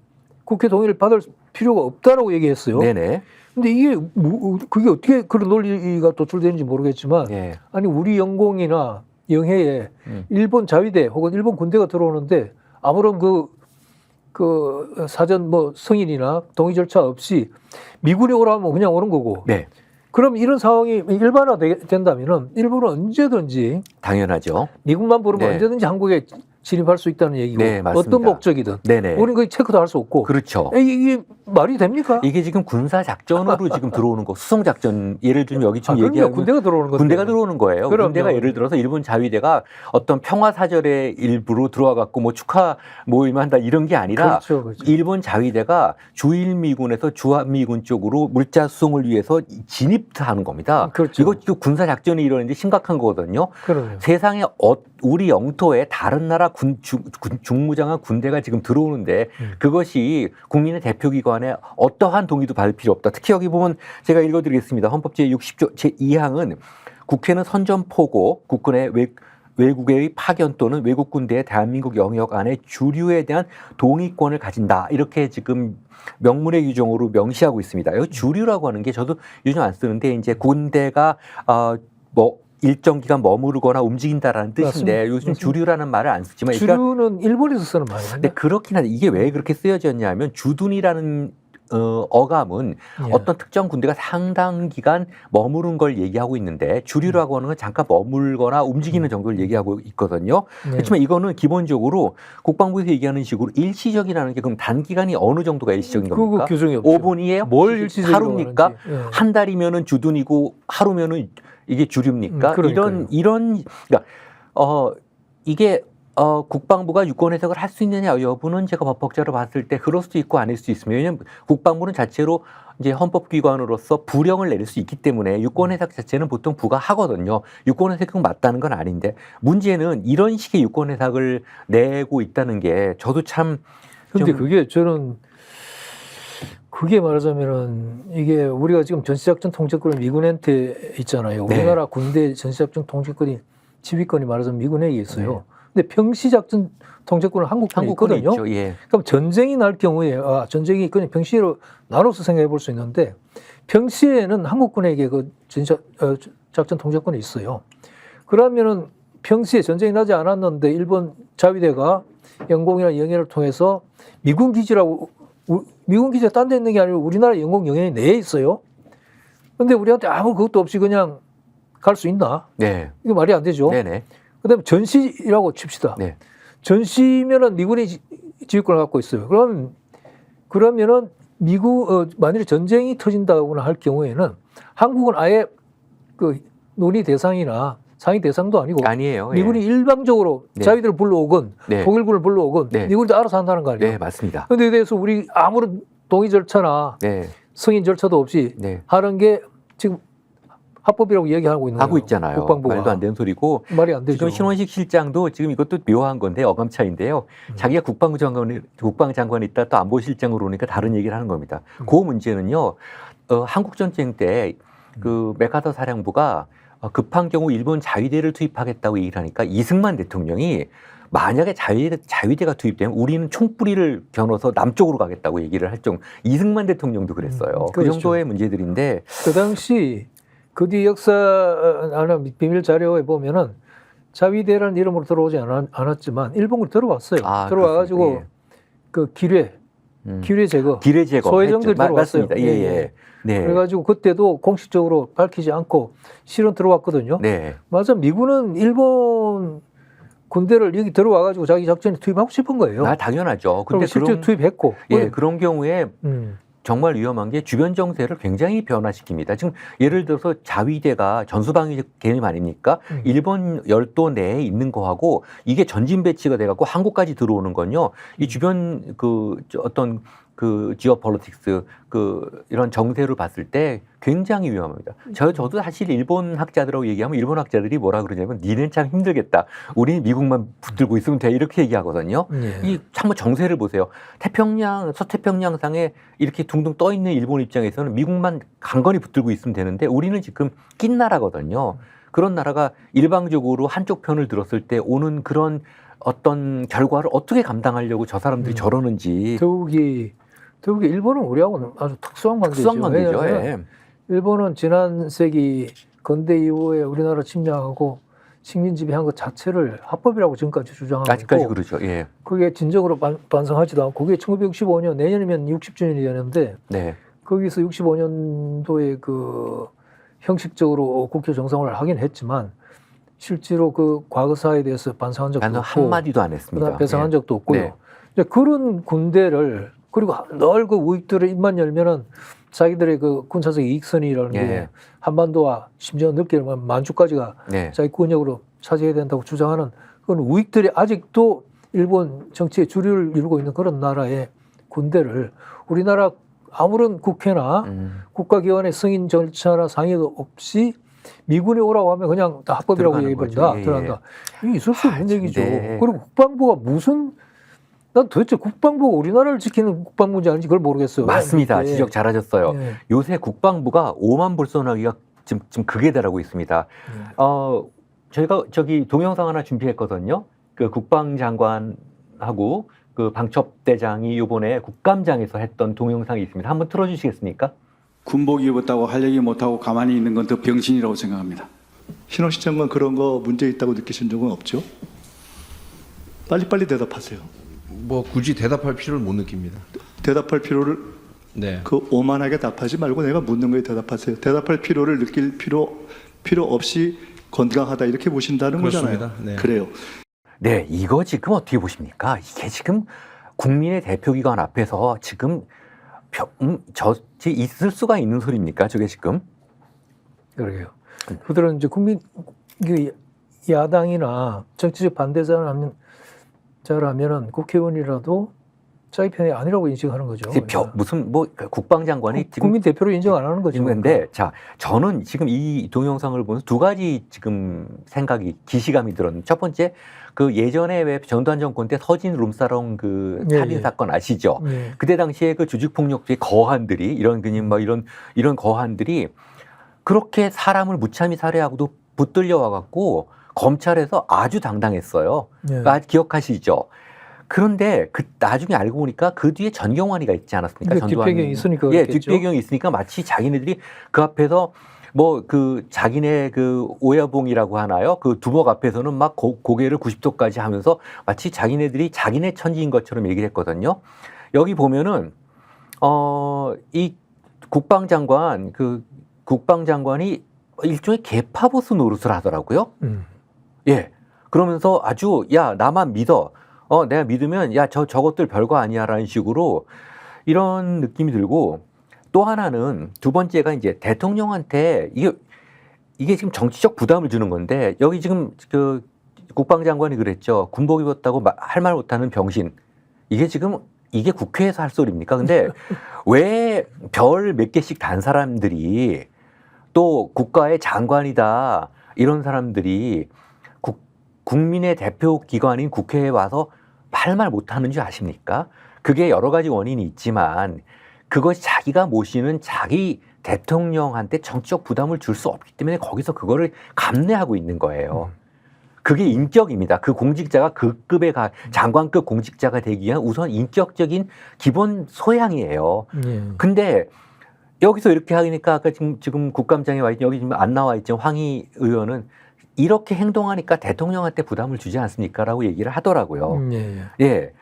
Speaker 2: 국회 동의를 받을 필요가 없다라고 얘기했어요.
Speaker 1: 네네.
Speaker 2: 근데 이게 그게 어떻게 그런 논리가 도출되는지 모르겠지만
Speaker 1: 네.
Speaker 2: 아니 우리 영공이나 영해에 일본 자위대 혹은 일본 군대가 들어오는데 아무런 그 사전 뭐 승인이나 동의 절차 없이 미군이 오라면 그냥 오는 거고.
Speaker 1: 네.
Speaker 2: 그럼 이런 상황이 일반화된다면은 일본은 언제든지
Speaker 1: 당연하죠.
Speaker 2: 미군만 부르면
Speaker 1: 네.
Speaker 2: 언제든지 한국에 진입할 수 있다는 얘기고
Speaker 1: 네, 맞습니다.
Speaker 2: 어떤 목적이든
Speaker 1: 네네.
Speaker 2: 우리는 거의 체크도 할 수 없고.
Speaker 1: 그렇죠.
Speaker 2: 이게 말이 됩니까?
Speaker 1: 이게 지금 군사 작전으로 지금 들어오는 거, 수송 작전. 예를 들면 여기 지금
Speaker 2: 그럼요.
Speaker 1: 얘기하는
Speaker 2: 군대가 들어오는 건데.
Speaker 1: 군대가 들어오는 거예요.
Speaker 2: 그럼요.
Speaker 1: 군대가 예를 들어서 일본 자위대가 어떤 평화 사절의 일부로 들어와 갖고 뭐 축하 모임을 한다 이런 게 아니라
Speaker 2: 그렇죠, 그렇죠.
Speaker 1: 일본 자위대가 주일 미군에서 주한 미군 쪽으로 물자 수송을 위해서 진입하는 겁니다.
Speaker 2: 그렇죠.
Speaker 1: 이거 지금 군사 작전이 이러는데 심각한 거거든요.
Speaker 2: 그럼요.
Speaker 1: 세상에 우리 영토에 다른 나라 중무장한 군대가 지금 들어오는데 그것이 국민의 대표기관에 어떠한 동의도 받을 필요 없다. 특히 여기 보면 제가 읽어드리겠습니다. 헌법 제60조 제2항은 국회는 선전포고 국군의 외국의 파견 또는 외국 군대의 대한민국 영역 안에 주류에 대한 동의권을 가진다. 이렇게 지금 명문의 규정으로 명시하고 있습니다. 이 주류라고 하는 게 저도 요즘 안 쓰는데 이제 군대가 일정 기간 머무르거나 움직인다라는 뜻인데
Speaker 2: 맞습니다.
Speaker 1: 요즘
Speaker 2: 맞습니다.
Speaker 1: 주류라는 말을 안 쓰지만
Speaker 2: 주류는 일본에서 쓰는 말이에요.
Speaker 1: 근데 그렇긴 한데 이게 왜 그렇게 쓰여졌냐면 주둔이라는 어감은
Speaker 2: 예.
Speaker 1: 어떤 특정 군대가 상당 기간 머무른 걸 얘기하고 있는데 주류라고 하는 건 잠깐 머물거나 움직이는 정도를 얘기하고 있거든요.
Speaker 2: 네.
Speaker 1: 그렇지만 이거는 기본적으로 국방부에서 얘기하는 식으로 일시적이라는 게 그럼 단기간이 어느 정도가 일시적인 겁니까?
Speaker 2: 그거 규정이 없죠.
Speaker 1: 5분이에요?
Speaker 2: 뭘 일시적으로
Speaker 1: 하루입니까?
Speaker 2: 하는지. 예.
Speaker 1: 한 달이면은 주둔이고 하루면은 이게 주류입니까?
Speaker 2: 그러니까요.
Speaker 1: 그러니까 이게 국방부가 유권 해석을 할 수 있느냐 여부는 제가 법학자로 봤을 때 그럴 수도 있고 아닐 수도 있습니다. 왜냐하면 국방부는 자체로 이제 헌법기관으로서 부령을 내릴 수 있기 때문에 유권 해석 자체는 보통 부가 하거든요. 유권 해석이 맞다는 건 아닌데 문제는 이런 식의 유권 해석을 내고 있다는 게 저도 참
Speaker 2: 근데 그게 저는 그게 말하자면은 이게 우리가 지금 전시작전 통제권이 미군한테 있잖아요.
Speaker 1: 네.
Speaker 2: 우리나라 군대 전시작전 통제권이 지휘권이 말하자면 미군에게 있어요.
Speaker 1: 네.
Speaker 2: 근데 평시작전 통제권은 한국군에 있거든요.
Speaker 1: 있죠. 예.
Speaker 2: 그럼 전쟁이 날 경우에 전쟁이 그냥 평시로 나눠서 생각해 볼 수 있는데 평시에는 한국군에게 그 전시작전 통제권이 있어요. 그러면은 평시에 전쟁이 나지 않았는데 일본 자위대가 영공이나 영해를 통해서 미군 기지라고 미군 기지가 딴 데 있는 게 아니고 우리나라 영공 영해 내에 있어요. 근데 우리한테 아무 그것도 없이 그냥 갈 수 있나?
Speaker 1: 네.
Speaker 2: 이거 말이 안 되죠.
Speaker 1: 네네.
Speaker 2: 그다음에 전시라고 칩시다.
Speaker 1: 네.
Speaker 2: 전시면은 미군이 지휘권을 갖고 있어요. 그러면은 만일에 전쟁이 터진다거나 할 경우에는 한국은 아예 그 논의 대상이나 상위 대상도 아니고
Speaker 1: 아니에요.
Speaker 2: 미군이 일방적으로
Speaker 1: 네.
Speaker 2: 자위대를 불러오건
Speaker 1: 네.
Speaker 2: 독일군을 불러오건
Speaker 1: 네.
Speaker 2: 미군이 알아서 한다는 거 아니에요.
Speaker 1: 네, 맞습니다.
Speaker 2: 그런데 에 대해서 우리 아무런 동의 절차나
Speaker 1: 네.
Speaker 2: 승인 절차도 없이
Speaker 1: 네.
Speaker 2: 하는 게 지금 합법이라고 얘기하고 있는
Speaker 1: 하고
Speaker 2: 거예요.
Speaker 1: 있잖아요.
Speaker 2: 국방부가.
Speaker 1: 말도 안 되는 소리고.
Speaker 2: 말이 안 되죠.
Speaker 1: 지금 신원식 실장도 지금 이것도 묘한 건데 어감차인데요. 자기가 국방장관이 있다 또 안보실장으로 오니까 다른 얘기를 하는 겁니다. 그 문제는요. 한국 전쟁 때 그 메카더 사령부가 급한 경우 일본 자위대를 투입하겠다고 얘기를 하니까 이승만 대통령이 만약에 자위대가 투입되면 우리는 총뿌리를 겨눠서 남쪽으로 가겠다고 얘기를 할 정도. 이승만 대통령도 그랬어요. 그
Speaker 2: 그렇죠.
Speaker 1: 정도의 문제들인데
Speaker 2: 그 당시 그 뒤 역사 하나 비밀 자료에 보면은 자위대라는 이름으로 들어오지 않았지만 일본으로 들어왔어요. 들어와가지고
Speaker 1: 그렇습니다.
Speaker 2: 그 기뢰 제거,
Speaker 1: 기뢰 제거
Speaker 2: 소해정들이
Speaker 1: 했죠.
Speaker 2: 들어왔어요.
Speaker 1: 맞습니다. 예. 네.
Speaker 2: 그래가지고 그때도 공식적으로 밝히지 않고 실은 들어왔거든요.
Speaker 1: 네.
Speaker 2: 맞아, 미군은 일본 군대를 여기 들어와가지고 자기 작전에 투입하고 싶은 거예요.
Speaker 1: 당연하죠.
Speaker 2: 그럼
Speaker 1: 근데
Speaker 2: 실제 투입했고.
Speaker 1: 그런 경우에 정말 위험한 게 주변 정세를 굉장히 변화시킵니다. 지금 예를 들어서 자위대가 전수방위 개념 아닙니까? 일본 열도 내에 있는 거하고 이게 전진 배치가 돼갖고 한국까지 들어오는 건요. 이 주변 어떤 지오폴리틱스 이런 정세를 봤을 때 굉장히 위험합니다. 저도 사실 일본 학자들하고 얘기하면 일본 학자들이 뭐라 그러냐면 니는 참 힘들겠다. 우리 미국만 붙들고 있으면 돼. 이렇게 얘기하거든요. 이 한번 정세를 보세요. 서태평양상에 이렇게 둥둥 떠 있는 일본 입장에서는 미국만 강건히 붙들고 있으면 되는데 우리는 지금 낀 나라거든요. 그런 나라가 일방적으로 한쪽 편을 들었을 때 오는 그런 어떤 결과를 어떻게 감당하려고 저 사람들이 저러는지.
Speaker 2: 더욱이 일본은 우리하고는 아주 특수한 관계죠.
Speaker 1: 예.
Speaker 2: 일본은 지난 세기 근대 이후에 우리나라 침략하고 식민 지배한 것 자체를 합법이라고 지금까지 주장하고
Speaker 1: 아직까지
Speaker 2: 있고,
Speaker 1: 그러죠. 예.
Speaker 2: 그게 진정으로 반성하지도 않고, 그게 1965년 내년이면 60주년이 되는데
Speaker 1: 네.
Speaker 2: 거기서 65년도에 그 형식적으로 국회 정상화를 하긴 했지만 실제로 그 과거사에 대해서 반성한 적도 없고
Speaker 1: 한마디도 안 했습니다.
Speaker 2: 배상한 적도 없고요.
Speaker 1: 네.
Speaker 2: 이제 그런 군대를 그리고 늘 그 우익들을 입만 열면은 자기들의 그 군사적 이익선이라는 게 한반도와 심지어 늦게 만주까지가 자기 권역으로 차지해야 된다고 주장하는 그건 우익들이 아직도 일본 정치의 주류를 이루고 있는 그런 나라의 군대를 우리나라 아무런 국회나 국가기관의 승인 절차나 상의도 없이 미군이 오라고 하면 그냥 다 합법이라고 얘기해버린다. 들어간다. 이게 있을 수 있는 얘기죠. 그리고 국방부가 난 도대체 국방부가 우리나라를 지키는 국방부인지 아닌지 그걸 모르겠어요.
Speaker 1: 맞습니다. 지적 잘하셨어요.
Speaker 2: 네.
Speaker 1: 요새 국방부가 오만 불손하기가 지금 극에 달하고 있습니다. 저희가 동영상 하나 준비했거든요. 그 국방장관하고 그 방첩대장이 이번에 국감장에서 했던 동영상이 있습니다. 한번 틀어주시겠습니까?
Speaker 3: 군복 입었다고 할 얘기 못하고 가만히 있는 건 더 병신이라고 생각합니다.
Speaker 4: 신원식 장관 그런 거 문제 있다고 느끼신 적은 없죠? 빨리빨리 대답하세요.
Speaker 5: 뭐 굳이 대답할 필요를 못 느낍니다.
Speaker 4: 대답할 필요를
Speaker 5: 네.
Speaker 4: 그 오만하게 답하지 말고 내가 묻는 거에 대답하세요. 대답할 필요를 느낄 필요 없이 건강하다 이렇게 보신다는
Speaker 5: 그렇습니다.
Speaker 4: 거잖아요.
Speaker 5: 네.
Speaker 4: 그래요.
Speaker 1: 네, 이거 지금 어떻게 보십니까? 이게 지금 국민의 대표기관 앞에서 지금 있을 수가 있는 소리입니까? 저게 지금?
Speaker 2: 그러게요. 그들은 이제 야당이나 정치적 반대자라면은 국회의원이라도 자기 편이 아니라고 인식하는 거죠.
Speaker 1: 무슨 국방장관이 지금
Speaker 2: 국민 대표로 인정 안 하는 거죠.
Speaker 1: 그런데 저는 지금 이 동영상을 보면서 두 가지 지금 기시감이 들었는데, 첫 번째 그 예전에 왜 전두환 정권 때 서진 룸사롱 그 살인 사건 아시죠? 그때 당시에 그 조직폭력주의 거한들이 이런 거한들이 그렇게 사람을 무참히 살해하고도 붙들려 와갖고 검찰에서 아주 당당했어요. 기억하시죠? 그런데 나중에 알고 보니까 그 뒤에 전경환이가 있지 않았습니까?
Speaker 2: 뒷배경이 있으니까.
Speaker 1: 뒷배경이 있으니까 마치 자기네들이 그 앞에서 자기네 그 오야봉이라고 하나요? 그 두목 앞에서는 막 고개를 90도까지 하면서 마치 자기네들이 자기네 천지인 것처럼 얘기를 했거든요. 여기 보면은 이 국방장관이 일종의 개파보스 노릇을 하더라고요. 예. 그러면서 아주 나만 믿어. 내가 믿으면 저것들 별거 아니야라는 식으로 이런 느낌이 들고, 또 하나는 두 번째가 이제 대통령한테 이게 지금 정치적 부담을 주는 건데, 여기 지금 그 국방장관이 그랬죠. 군복 입었다고 할 말 못하는 병신. 이게 국회에서 할 소리입니까? 근데 왜 별 몇 개씩 단 사람들이 또 국가의 장관이다 이런 사람들이 국민의 대표 기관인 국회에 와서 할 말 못하는 줄 아십니까? 그게 여러 가지 원인이 있지만 그것이 자기가 모시는 자기 대통령한테 정치적 부담을 줄 수 없기 때문에 거기서 그거를 감내하고 있는 거예요. 그게 인격입니다. 그 공직자가 그 급의 장관급 공직자가 되기 위한 우선 인격적인 기본 소양이에요.
Speaker 2: 예.
Speaker 1: 근데 여기서 이렇게 하니까 아까 지금 국감장에 와 있는 여기 지금 안 나와 있죠. 황희 의원은 이렇게 행동하니까 대통령한테 부담을 주지 않습니까라고 얘기를 하더라고요.
Speaker 2: 예.
Speaker 1: 예.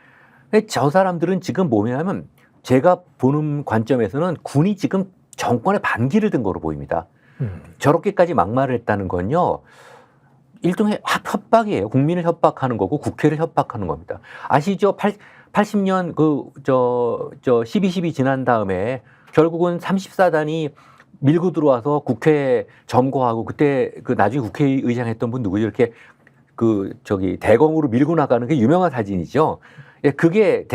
Speaker 1: 근데 저 사람들은 지금 뭐냐면 제가 보는 관점에서는 군이 지금 정권에 반기를 든 거로 보입니다. 저렇게까지 막말을 했다는 건요. 일종의 협박이에요. 국민을 협박하는 거고 국회를 협박하는 겁니다. 아시죠? 80년 12.12 지난 다음에 결국은 34단이 밀고 들어와서 국회 점거하고 그때 그 나중에 국회의장 했던 분 누구죠? 이렇게 대검으로 밀고 나가는 게 유명한 사진이죠. 예, 그게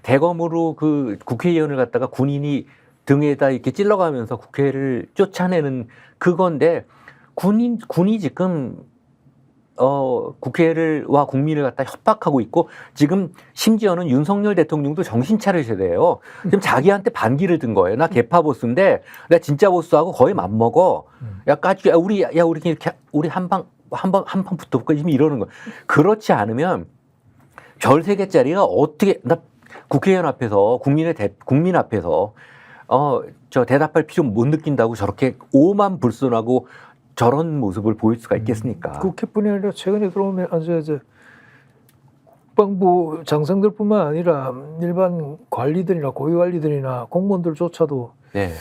Speaker 1: 대검으로 그 국회의원을 갖다가 군인이 등에다 이렇게 찔러가면서 국회를 쫓아내는 그건데 군이 지금 국회와 국민을 갖다 협박하고 있고 지금 심지어는 윤석열 대통령도 정신 차리셔야 돼요. 지금 자기한테 반기를 든 거예요. 나 개파 보스인데 내가 진짜 보스하고 거의 맞먹어. 우리 이렇게 우리 한 방 붙어볼까 지금 이러는 거. 그렇지 않으면 별 3개짜리가 어떻게 나 국회의원 앞에서 국민 앞에서 저 대답할 필요 못 느낀다고 저렇게 오만불손하고 저런 모습을 보일 수가 있겠습니까?
Speaker 2: 국회뿐이 아니라 최근에 들어오면 이제 국방부 장성들뿐만 아니라 일반 관리들이나 고위관리들이나 공무원들조차도
Speaker 1: 네.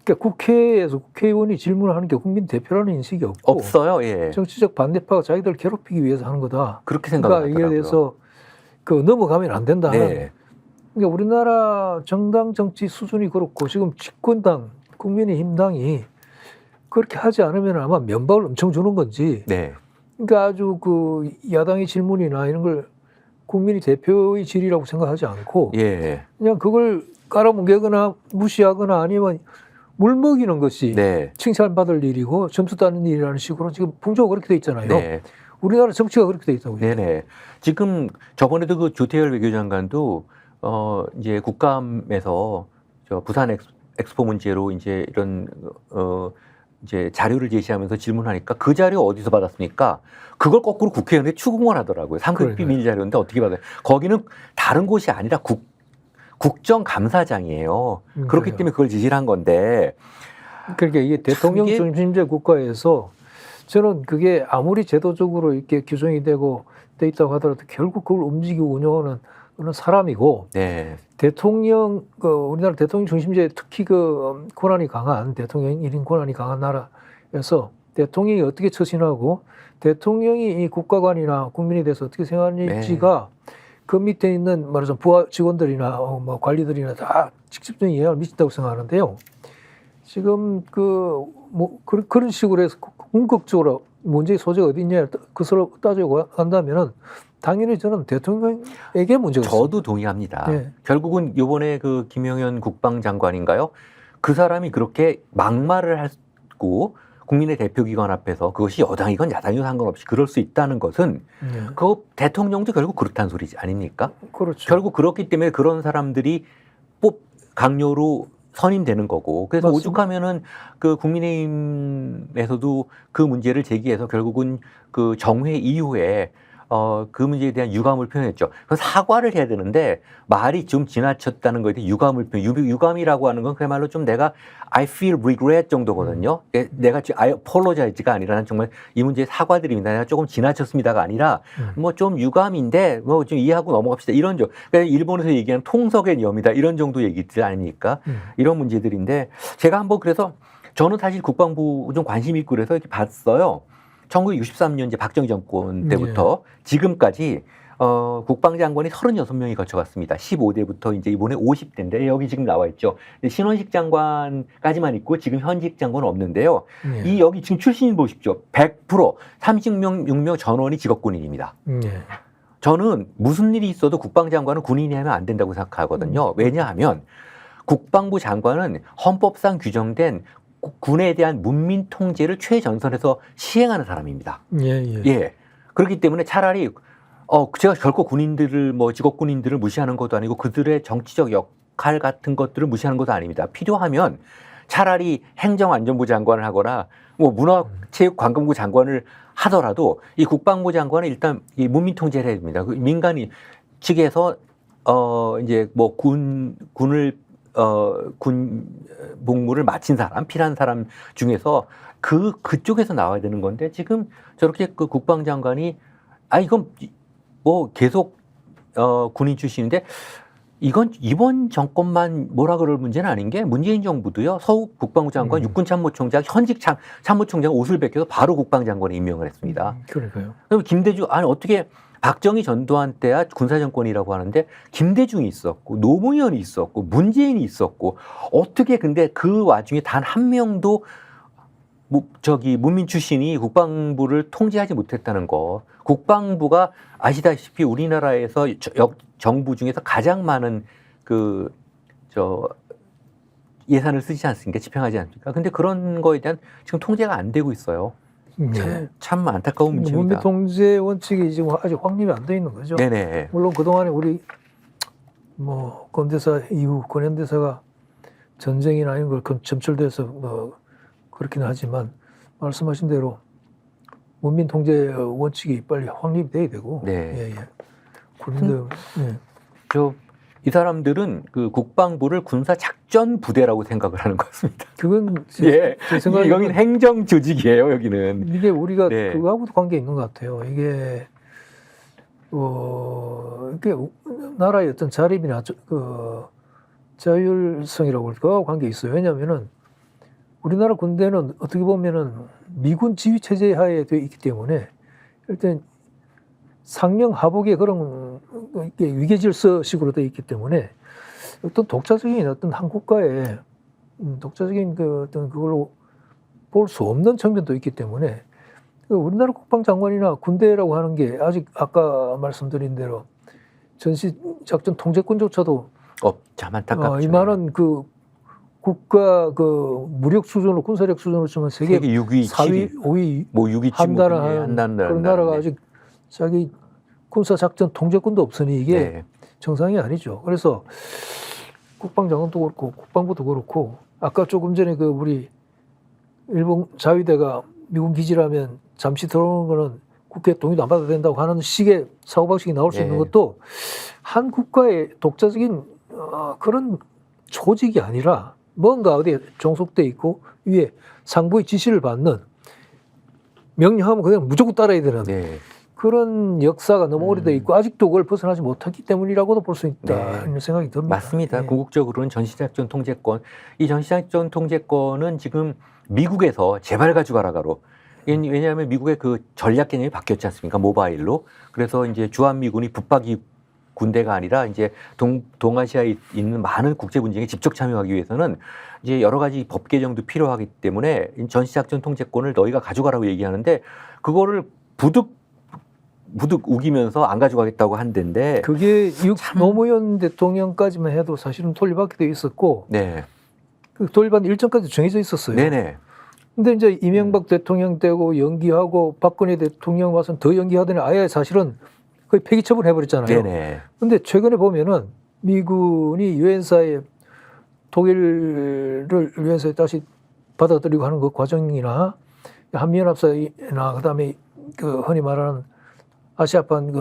Speaker 2: 그러니까 국회에서 국회의원이 질문하는 게 국민 대표라는 인식이 없고
Speaker 1: 없어요. 예.
Speaker 2: 정치적 반대파가 자기들 괴롭히기 위해서 하는 거다.
Speaker 1: 그렇게
Speaker 2: 그러니까
Speaker 1: 생각하더라고요.
Speaker 2: 이게 대해서 넘어가면 안 된다.
Speaker 1: 네.
Speaker 2: 그러니까 우리나라 정당 정치 수준이 그렇고 지금 집권당 국민의힘당이 그렇게 하지 않으면 아마 면박을 엄청 주는 건지.
Speaker 1: 네.
Speaker 2: 그러니까 아주 그 야당의 질문이나 이런 걸 국민이 대표의 질의라고 생각하지 않고
Speaker 1: 예.
Speaker 2: 그냥 그걸 깔아뭉개거나 무시하거나 아니면 물먹이는 것이
Speaker 1: 네.
Speaker 2: 칭찬받을 일이고 점수 따는 일이라는 식으로 지금 풍조가 그렇게 돼 있잖아요.
Speaker 1: 네.
Speaker 2: 우리나라 정치가 그렇게 돼 있다고요.
Speaker 1: 네네. 지금 저번에도 그 조태열 외교장관도 이제 국감에서 저 부산 엑스포 문제로 이제 이런 이제 자료를 제시하면서 질문하니까 그 자료 어디서 받았습니까? 그걸 거꾸로 국회의원에 추궁을 하더라고요. 상급 비밀 자료인데 어떻게 받아요? 거기는 다른 곳이 아니라 국정감사장이에요. 그렇기
Speaker 2: 그래요.
Speaker 1: 때문에 그걸 지시를 한 건데.
Speaker 2: 그러니까 이게 대통령
Speaker 1: 이게-
Speaker 2: 중심제 국가에서 저는 그게 아무리 제도적으로 이렇게 규정이 되고 돼 있다고 하더라도 결국 그걸 움직이고 운영하는 그런 사람이고
Speaker 1: 네.
Speaker 2: 대통령 우리나라 대통령 중심제 특히 권한이 강한 대통령 1인 권한이 강한 나라에서 대통령이 어떻게 처신하고 대통령이 이 국가관이나 국민에 대해서 어떻게 생각하는지가 그 밑에 있는 말하자면 부하 직원들이나 뭐 관리들이나 다 직접적인 영향을 미친다고 생각하는데요. 지금 그런 식으로 해서 궁극적으로 문제의 소재가 어디 있냐 그것을 따지고 간다면은 당연히 저는 대통령에게 문제가 있습니다.
Speaker 1: 저도 동의합니다.
Speaker 2: 네.
Speaker 1: 결국은 요번에 그 김영현 국방장관인가요? 그 사람이 그렇게 막말을 하고 국민의 대표기관 앞에서 그것이 여당이건 야당이건 상관없이 그럴 수 있다는 것은
Speaker 2: 네.
Speaker 1: 그 대통령도 결국 그렇다는 소리지 아닙니까?
Speaker 2: 그렇죠.
Speaker 1: 결국 그렇기 때문에 그런 사람들이 강요로 선임되는 거고 그래서
Speaker 2: 맞습니다.
Speaker 1: 오죽하면은 그 국민의힘에서도 그 문제를 제기해서 결국은 그 정회 이후에 그 문제에 대한 유감을 표현했죠. 그 사과를 해야 되는데 말이 좀 지나쳤다는 거에 대해 유감이라고 하는 건 그야말로 좀 내가 I feel regret 정도거든요. 내가 I apologize가 아니라 난 정말 이 문제에 사과드립니다. 내가 조금 지나쳤습니다가 아니라 뭐 좀 유감인데 뭐 좀 이해하고 넘어갑시다. 이런 그러니까 일본에서 얘기하는 통석의 염이다. 이런 정도 얘기들 아닙니까? 이런 문제들인데 제가 한번 그래서 저는 사실 국방부 좀 관심 있고 그래서 이렇게 봤어요. 1963년 이제 박정희 정권 때부터 지금까지 국방장관이 36명이 거쳐갔습니다. 15대부터 이제 이번에 50대인데 여기 지금 나와 있죠. 신원식 장관까지만 있고 지금 현직 장관은 없는데요.
Speaker 2: 네.
Speaker 1: 이 여기 지금 출신 보십시오. 100% 36명 전원이 직업군인입니다.
Speaker 2: 네.
Speaker 1: 저는 무슨 일이 있어도 국방장관은 군인이 하면 안 된다고 생각하거든요. 왜냐하면 국방부 장관은 헌법상 규정된 군에 대한 문민 통제를 최전선에서 시행하는 사람입니다. 예. 그렇기 때문에 차라리 제가 결코 군인들을 직업군인들을 무시하는 것도 아니고 그들의 정치적 역할 같은 것들을 무시하는 것도 아닙니다. 필요하면 차라리 행정안전부 장관을 하거나 뭐 문화체육관광부 장관을 하더라도 이 국방부 장관은 일단 이 문민 통제를 해야 됩니다. 그 민간인 측에서 이제 뭐 군을 군 복무를 마친 사람, 필요한 사람 중에서 그쪽에서 나와야 되는 건데 지금 저렇게 그 국방장관이 이건 뭐 계속 군인 출신인데 이건 이번 정권만 뭐라 그럴 문제는 아닌 게 문재인 정부도요. 서욱 국방부 장관, 육군참모총장, 현직 참모총장 옷을 벗겨서 바로 국방장관에 임명을 했습니다.
Speaker 2: 그러니까요.
Speaker 1: 그럼 김대중 어떻게 박정희 전두환 때야 군사정권이라고 하는데 김대중이 있었고 노무현이 있었고 문재인이 있었고 어떻게 근데 그 와중에 단 한 명도 문민 출신이 국방부를 통제하지 못했다는 거. 국방부가 아시다시피 우리나라에서 정부 중에서 가장 많은 예산을 쓰지 않습니까? 집행하지 않습니까? 근데 그런 거에 대한 지금 통제가 안 되고 있어요. 참 안타까운 문제입니다.
Speaker 2: 문민 통제 원칙이 지금 아직 확립이 안 돼 있는 거죠.
Speaker 1: 네네.
Speaker 2: 물론 그동안에 우리 뭐 건대사 이후 권현대사가 전쟁이나 이런 걸 점철돼서 뭐 그렇긴 하지만 말씀하신 대로 문민 통제 원칙이 빨리 확립돼야 되고.
Speaker 1: 네.
Speaker 2: 군인들
Speaker 1: 이 사람들은 그 국방부를 군사 작전 부대라고 생각을 하는 것 같습니다.
Speaker 2: 그건
Speaker 1: 제
Speaker 2: 생각에
Speaker 1: 여기는 행정 조직이에요. 여기는.
Speaker 2: 이게 우리가
Speaker 1: 네.
Speaker 2: 그거하고도 관계 있는 것 같아요. 이게 이게 나라의 어떤 자립이나 자율성이라고 할까 관계 있어요. 왜냐하면은 우리나라 군대는 어떻게 보면은 미군 지휘 체제 하에 되어 있기 때문에 일단 상명 하복의 그런 위계 질서식으로 되어 있기 때문에 어떤 독자적인 어떤 한 국가의 독자적인 어떤 그걸로 볼 수 없는 측면도 있기 때문에 우리나라 국방장관이나 군대라고 하는 게 아직 아까 말씀드린 대로 전시작전 통제권조차도
Speaker 1: 참 안타깝죠.
Speaker 2: 이만한 국가 무력 수준으로 군사력 수준으로 치면 세계
Speaker 1: 6위,
Speaker 2: 4위,
Speaker 1: 7위,
Speaker 2: 5위
Speaker 1: 뭐 6위,
Speaker 2: 한 그런 나라가 아직 자기 군사작전 통제권도 없으니 이게 정상이 아니죠. 그래서 국방장관도 그렇고 국방부도 그렇고 아까 조금 전에 우리 일본 자위대가 미군 기지라면 잠시 들어오는 거는 국회 동의도 안 받아야 된다고 하는 식의 사고방식이 나올 수 있는 것도 한 국가의 독자적인 그런 조직이 아니라 뭔가 어디에 종속돼 있고 위에 상부의 지시를 받는 명령하면 그냥 무조건 따라야 되는 그런 역사가 너무 오래돼 있고 아직도 그걸 벗어나지 못했기 때문이라고도 볼 수 있다 이런 생각이 듭니다.
Speaker 1: 맞습니다. 궁극적으로는 전시작전 통제권. 이 전시작전 통제권은 지금 미국에서 제발 가져가라가로. 왜냐하면 미국의 그 전략 개념이 바뀌었지 않습니까? 모바일로. 그래서 이제 주한미군이 붙박이 군대가 아니라 이제 동아시아에 있는 많은 국제 분쟁에 직접 참여하기 위해서는 이제 여러 가지 법 개정도 필요하기 때문에 전시작전 통제권을 너희가 가져가라고 얘기하는데 그거를 부득 우기면서 안 가져가겠다고 한다는데
Speaker 2: 그게 노무현 대통령까지만 해도 사실은 돌려받게 돼 있었고 그 돌려받는 일정까지 정해져 있었어요.
Speaker 1: 네네.
Speaker 2: 근데 이제 이명박 대통령 때고 연기하고 박근혜 대통령 와서는 더 연기하더니 아예 사실은 거의 폐기 처분해버렸잖아요.
Speaker 1: 네네.
Speaker 2: 근데 최근에 보면은 미군이 유엔사에 독일을 유엔사에 다시 받아들이고 하는 그 과정이나 한미연합사나 그다음에 흔히 말하는 아시아판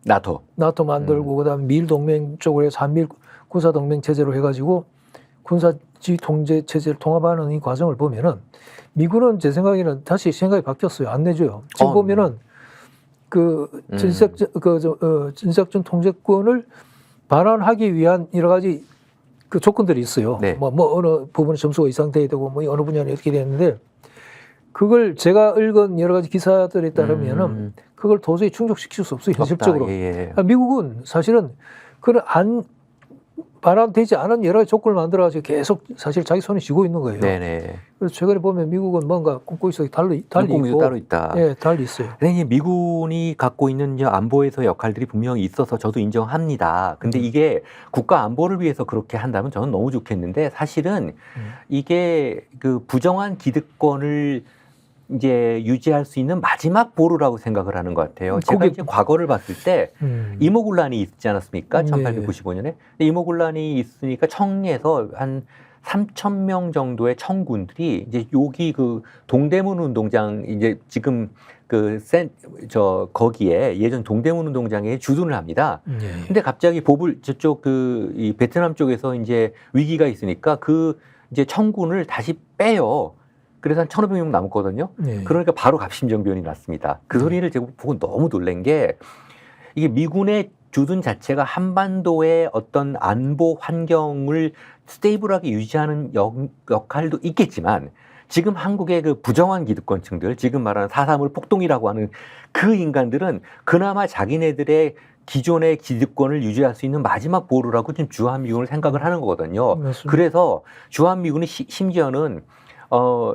Speaker 2: 나토 만들고 그다음에 미일 동맹 쪽으로 해서 한미일 군사 동맹 체제로 해가지고 군사지 통제 체제를 통합하는 이 과정을 보면은 미군은 제 생각에는 다시 생각이 바뀌었어요. 안 내줘요. 지금 보면은 전시작전 통제권을 반환하기 위한 여러 가지 조건들이 있어요. 뭐 어느 부분은 점수가 이상돼야 되고 뭐 어느 분야는 어떻게 되는데 그걸 제가 읽은 여러 가지 기사들에 따르면은 그걸 도저히 충족시킬 수 없어요. 현실적으로. 미국은 사실은 그런 반환되지 않은 여러 가지 조건을 만들어가지고 계속 사실 자기 손에 쥐고 있는 거예요. 그래서 최근에 보면 미국은 뭔가 꼼꼼히 달리 있고,
Speaker 1: 따로 있다.
Speaker 2: 달리 있어요.
Speaker 1: 네, 미군이 갖고 있는 안보에서 역할들이 분명히 있어서 저도 인정합니다. 근데 이게 국가 안보를 위해서 그렇게 한다면 저는 너무 좋겠는데 사실은 이게 부정한 기득권을 이제 유지할 수 있는 마지막 보루라고 생각을 하는 것 같아요. 제가 이제 과거를 봤을 때 이모군란이 있지 않았습니까? 1895년에. 이모군란이 있으니까 청리에서 한 3,000명 정도의 청군들이 이제 여기 그 동대문 운동장 이제 지금 거기에 예전 동대문 운동장에 주둔을 합니다.
Speaker 2: 예.
Speaker 1: 근데 갑자기 저쪽 이 베트남 쪽에서 이제 위기가 있으니까 그 이제 청군을 다시 빼요. 그래서 한 1,500명 남았거든요.
Speaker 2: 예.
Speaker 1: 그러니까 바로 갑심정변이 났습니다. 그 소리를 제가 보고 너무 놀란 게 이게 미군의 주둔 자체가 한반도의 어떤 안보 환경을 스테이블하게 유지하는 역할도 있겠지만 지금 한국의 그 부정한 기득권층들, 지금 말하는 4.3을 폭동이라고 하는 그 인간들은 그나마 자기네들의 기존의 기득권을 유지할 수 있는 마지막 보루라고 지금 주한미군을 생각을 하는 거거든요.
Speaker 2: 맞습니다.
Speaker 1: 그래서 주한미군이 심지어는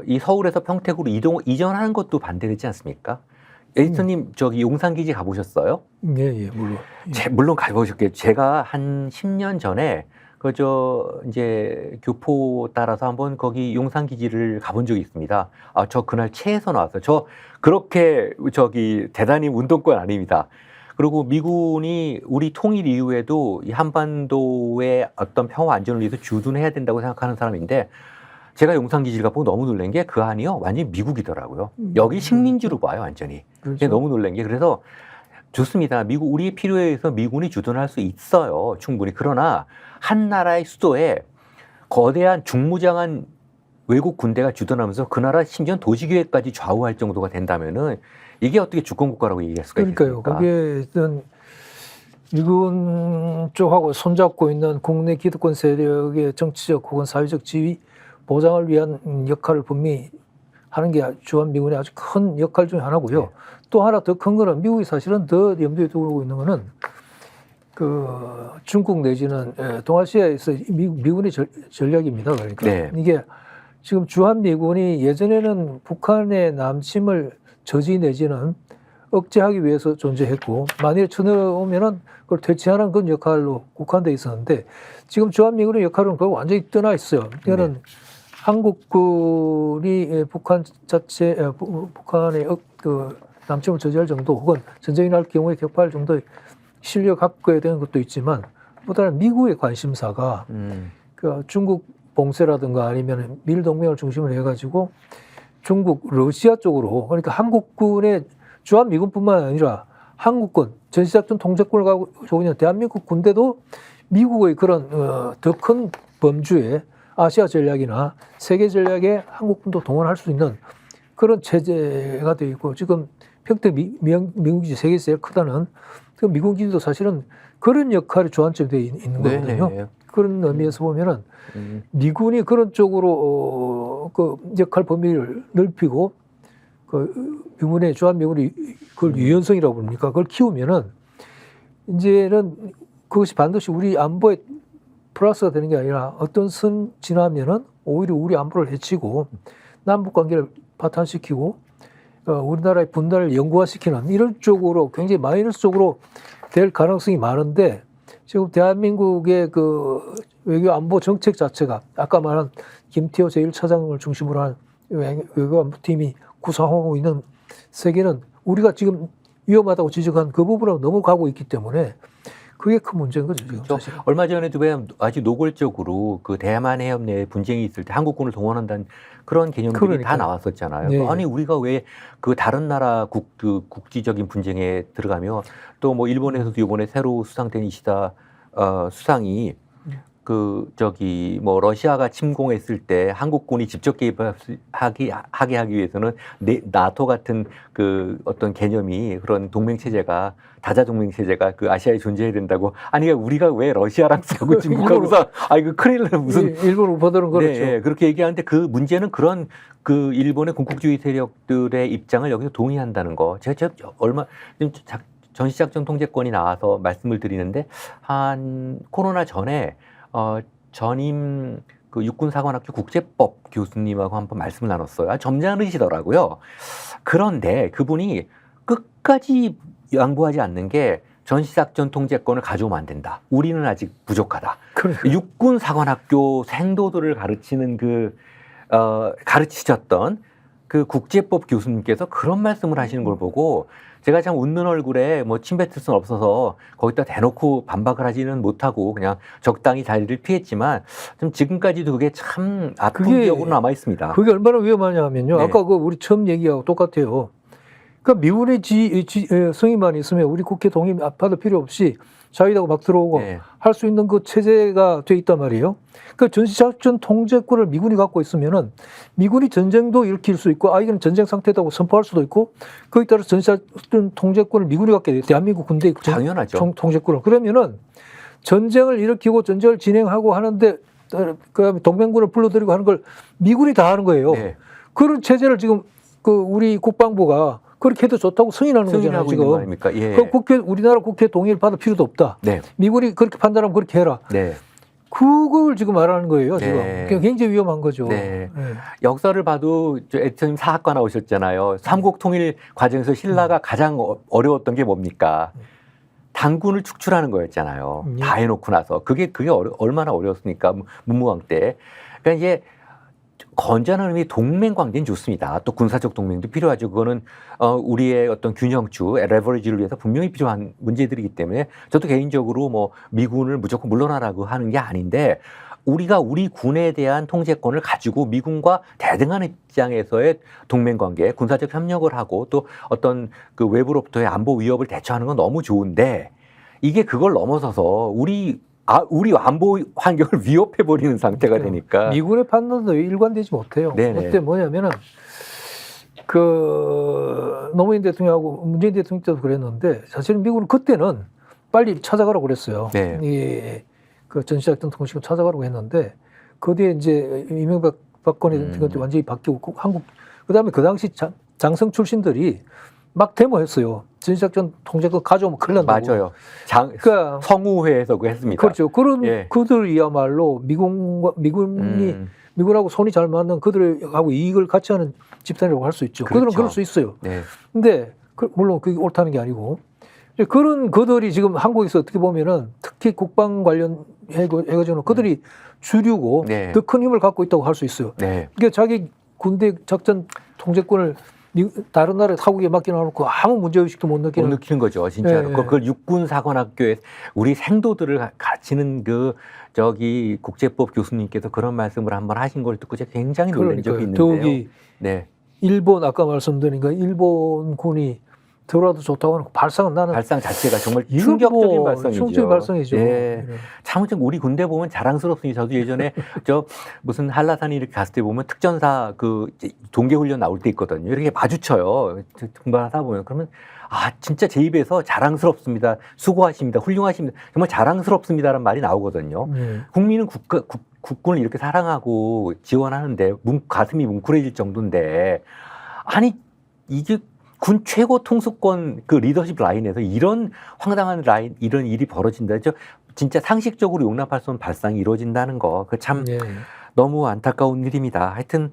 Speaker 1: 이 서울에서 평택으로 이전하는 것도 반대되지 않습니까? 에디터님 저기 용산기지 가보셨어요?
Speaker 2: 예, 물론.
Speaker 1: 물론 가보셨겠죠. 제가 한 10년 전에 이제 교포 따라서 한번 거기 용산기지를 가본 적이 있습니다. 저 그날 체에서 나왔어요. 저 그렇게 대단히 운동권 아닙니다. 그리고 미군이 우리 통일 이후에도 이 한반도의 어떤 평화 안전을 위해서 주둔해야 된다고 생각하는 사람인데 제가 용산기지를 가보고 너무 놀란 게 그 안이요. 완전히 미국이더라고요. 여기 식민지로 봐요, 완전히.
Speaker 2: 그렇죠.
Speaker 1: 너무 놀란 게 그래서 좋습니다. 우리 필요에 의해서 미군이 주둔할 수 있어요. 충분히. 그러나 한 나라의 수도에 거대한 중무장한 외국 군대가 주둔하면서 그 나라 심지어 도시계획까지 좌우할 정도가 된다면은 이게 어떻게 주권국가라고 얘기할 수가
Speaker 2: 그러니까요.
Speaker 1: 있습니까?
Speaker 2: 거기에 있던 미군 쪽하고 손잡고 있는 국내 기득권 세력의 정치적 혹은 사회적 지위 보장을 위한 역할을 분명히 하는 게 주한미군의 아주 큰 역할 중에 하나고요.
Speaker 1: 네.
Speaker 2: 또 하나 더 큰 거는 미국이 사실은 더 염두에 두고 있는 거는 그 중국 내지는 동아시아에서 미군의 전략입니다. 그러니까
Speaker 1: 네.
Speaker 2: 이게 지금 주한미군이 예전에는 북한의 남침을 저지 내지는 억제하기 위해서 존재했고 만일에 쳐들어오면은 그걸 퇴치하는 그런 역할로 국한돼 있었는데 지금 주한미군의 역할은 그거 완전히 떠나 있어요. 이거는 한국군이 북한의 그 남침을 저지할 정도 혹은 전쟁이 날 경우에 격파할 정도의 실력 갖고야 되는 것도 있지만 보다는 미국의 관심사가 그 중국 봉쇄라든가 아니면 미일 동맹을 중심으로 해가지고 중국, 러시아 쪽으로 그러니까 한국군의 주한미군뿐만 아니라 한국군, 전시작전 통제권을 가지고 있는 대한민국 군대도 미국의 그런 더 큰 범주에 아시아 전략이나 세계 전략에 한국군도 동원할 수 있는 그런 체제가 되어 있고 지금 평택 미군기지 세계에서 제일 크다는 그 미군기지도 사실은 그런 역할이 주안점에 되어 있는 거거든요.
Speaker 1: 네.
Speaker 2: 그런 의미에서 보면은 미군이 그런 쪽으로 그 역할 범위를 넓히고 그 미군의 주한미군이 그걸 유연성이라고 부릅니까? 그걸 키우면은 이제는 그것이 반드시 우리 안보에 플러스가 되는 게 아니라 어떤 선 지나면은 오히려 우리 안보를 해치고 남북 관계를 파탄시키고 우리나라의 분단을 영구화시키는 이런 쪽으로 굉장히 마이너스 쪽으로 될 가능성이 많은데 지금 대한민국의 그 외교 안보 정책 자체가 아까 말한 김태호 제1차장을 중심으로 한 외교 안보팀이 구성하고 있는 세계는 우리가 지금 위험하다고 지적한 그 부분으로 넘어가고 있기 때문에 그게 큰 문제인 거죠, 지금.
Speaker 1: 그렇죠.
Speaker 2: 사실.
Speaker 1: 얼마 전에도 아주 노골적으로 그 대만 해협 내에 분쟁이 있을 때 한국군을 동원한다는 그런 개념들이
Speaker 2: 그러니까요.
Speaker 1: 다 나왔었잖아요.
Speaker 2: 네.
Speaker 1: 아니 우리가 왜 그 다른 나라 국지적인 분쟁에 들어가며 또 뭐 일본에서도 이번에 새로 수상된 이시다 수상이 뭐 러시아가 침공했을 때 한국군이 직접 개입하게 하기 위해서는 나토 같은 그 어떤 개념이 그런 동맹 체제가 다자 동맹 체제가 그 아시아에 존재해야 된다고. 아니 우리가 왜 러시아랑 싸우고 중국하고서 이거 큰일 나 무슨
Speaker 2: 일본 우파들은 그렇죠.
Speaker 1: 네, 그렇게 얘기하는데 그 문제는 그런 그 일본의 군국주의 세력들의 입장을 여기서 동의한다는 거. 제가 얼마 전시작전 통제권이 나와서 말씀을 드리는데 한 코로나 전에 전임 그 육군사관학교 국제법 교수님하고 한번 말씀을 나눴어요. 점잖으시더라고요. 그런데 그분이 끝까지 양보하지 않는 게 전시작전 통제권을 가져오면 안 된다. 우리는 아직 부족하다. 육군사관학교 생도들을 가르치는 가르치셨던 그 국제법 교수님께서 그런 말씀을 하시는 걸 보고 제가 참 웃는 얼굴에 뭐 침뱉을 수는 없어서 거기다 대놓고 반박을 하지는 못하고 그냥 적당히 자리를 피했지만 좀 지금까지도 그게 참 아픈
Speaker 2: 그게-
Speaker 1: 기억으로 남아 있습니다.
Speaker 2: 그게 얼마나 위험하냐 하면요.
Speaker 1: 네.
Speaker 2: 아까 그 우리 처음 얘기하고 똑같아요. 그러니까 미군의 승인만 있으면 우리 국회 동의 받을 필요 없이 자위대가 막 들어오고
Speaker 1: 네.
Speaker 2: 할 수 있는 그 체제가 돼 있단 말이에요. 그 전시작전 통제권을 미군이 갖고 있으면은 미군이 전쟁도 일으킬 수 있고 이건 전쟁 상태다고 선포할 수도 있고 거기에 따라서 전시작전 통제권을 미군이 갖게 돼요. 대한민국 군대
Speaker 1: 당연하죠.
Speaker 2: 통제권을. 그러면은 전쟁을 일으키고 전쟁을 진행하고 하는데 그다음에 동맹군을 불러들이고 하는 걸 미군이 다 하는 거예요.
Speaker 1: 네.
Speaker 2: 그런 체제를 지금 그 우리 국방부가 그렇게 해도 좋다고 승인하는 거잖아요.
Speaker 1: 승인하고 있는 거
Speaker 2: 지금.
Speaker 1: 아닙니까? 예.
Speaker 2: 그 국회 우리나라 국회 동의를 받을 필요도 없다.
Speaker 1: 네.
Speaker 2: 미군이 그렇게 판단하면 그렇게 해라.
Speaker 1: 네.
Speaker 2: 그걸 지금 말하는 거예요. 지금.
Speaker 1: 네.
Speaker 2: 그게 굉장히 위험한 거죠.
Speaker 1: 네.
Speaker 2: 네.
Speaker 1: 역사를 봐도 에디터님 사학과 나오셨잖아요. 삼국 통일 과정에서 신라가 가장 어려웠던 게 뭡니까? 당군을 축출하는 거였잖아요.
Speaker 2: 예.
Speaker 1: 다 해놓고 나서 그게 얼마나 어려웠습니까? 문무왕 때. 그러니까 이제 건전한 의미 동맹 관계는 좋습니다. 또 군사적 동맹도 필요하죠. 그거는 우리의 어떤 균형추, 레버리지를 위해서 분명히 필요한 문제들이기 때문에 저도 개인적으로 뭐 미군을 무조건 물러나라고 하는 게 아닌데 우리가 우리 군에 대한 통제권을 가지고 미군과 대등한 입장에서의 동맹 관계, 군사적 협력을 하고 또 어떤 그 외부로부터의 안보 위협을 대처하는 건 너무 좋은데 이게 그걸 넘어서서 우리 안보 환경을 위협해 버리는 상태가 되니까.
Speaker 2: 미군의 판단도 일관되지 못해요.
Speaker 1: 네네.
Speaker 2: 그때 뭐냐면은 그 노무현 대통령하고 문재인 대통령 때도 그랬는데 사실은 미국은 그때는 빨리 찾아가라고 그랬어요.
Speaker 1: 네.
Speaker 2: 그 전시작전 통신을 찾아가라고 했는데 그 뒤에 이제 이명박 박근혜 것도 완전히 바뀌고 한국 그다음에 그 당시 장성 출신들이 막 데모했어요. 전시작전 통제권 가져오면 큰일 난다고.
Speaker 1: 맞아요.
Speaker 2: 그러니까
Speaker 1: 성우회에서 그 했습니다.
Speaker 2: 그렇죠. 그런
Speaker 1: 예.
Speaker 2: 그들이야말로 미군이 미군하고 손이 잘 맞는 그들하고 이익을 같이 하는 집단이라고 할 수 있죠.
Speaker 1: 그렇죠.
Speaker 2: 그들은 그럴 수 있어요.
Speaker 1: 네.
Speaker 2: 근데 물론 그게 옳다는 게 아니고 그런 그들이 지금 한국에서 어떻게 보면은 특히 국방 관련 해가지고는 그들이 주류고
Speaker 1: 네.
Speaker 2: 더 큰 힘을 갖고 있다고 할 수 있어요.
Speaker 1: 네.
Speaker 2: 그러니까 자기 군대 작전 통제권을 다른 나라 타국에 맡겨놓고 아무 문제의식도 못
Speaker 1: 못
Speaker 2: 느끼는
Speaker 1: 느끼는 거죠, 진짜로.
Speaker 2: 예, 예.
Speaker 1: 그걸 육군사관학교에 우리 생도들을 가르치는 그 저기 국제법 교수님께서 그런 말씀을 한번 하신 걸 듣고 제가 굉장히 놀란 적이 있는데요.
Speaker 2: 더욱이
Speaker 1: 네.
Speaker 2: 일본 아까 말씀드린 거 일본군이 들어와도 좋다고 하는 발상은 나는
Speaker 1: 발상 자체가 정말
Speaker 2: 이건
Speaker 1: 충격적인
Speaker 2: 뭐
Speaker 1: 발상이죠.
Speaker 2: 충격적인 발상이죠.
Speaker 1: 예.
Speaker 2: 네.
Speaker 1: 참 우리 군대 보면 자랑스럽습니다. 저도 예전에 저 무슨 한라산 이렇게 갔을 때 보면 특전사 그 동계 훈련 나올 때 있거든요. 이렇게 마주쳐요. 등반하다 보면 그러면 진짜 제 입에서 자랑스럽습니다. 수고하십니다. 훌륭하십니다. 정말 자랑스럽습니다라는 말이 나오거든요. 국민은 국군을 이렇게 사랑하고 지원하는데 가슴이 뭉클해질 정도인데 아니 이게 군 최고 통수권 그 리더십 라인에서 이런 황당한 이런 일이 벌어진다. 진짜 상식적으로 용납할 수 없는 발상이 이루어진다는 거. 그 참
Speaker 2: 예.
Speaker 1: 너무 안타까운 일입니다. 하여튼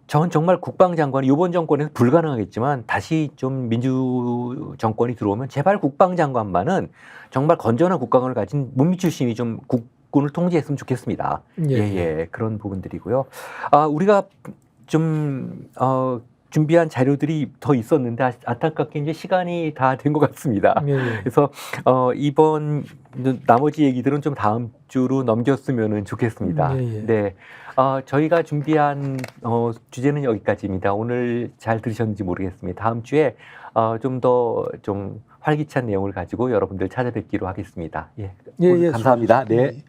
Speaker 1: 전 정말 국방장관이 이번 정권에서 불가능하겠지만 다시 좀 민주 정권이 들어오면 제발 국방장관만은 정말 건전한 국방을 가진 문미 출신이 좀 국군을 통제했으면 좋겠습니다. 예, 그런 부분들이고요. 우리가 좀 준비한 자료들이 더 있었는데 안타깝게 이제 시간이 다 된 것 같습니다. 그래서 이번 나머지 얘기들은 좀 다음 주로 넘겼으면 좋겠습니다. 네, 저희가 준비한 주제는 여기까지입니다. 오늘 잘 들으셨는지 모르겠습니다. 다음 주에 좀 더 좀 활기찬 내용을 가지고 여러분들 찾아뵙기로 하겠습니다. 예, 오늘 감사합니다. 네.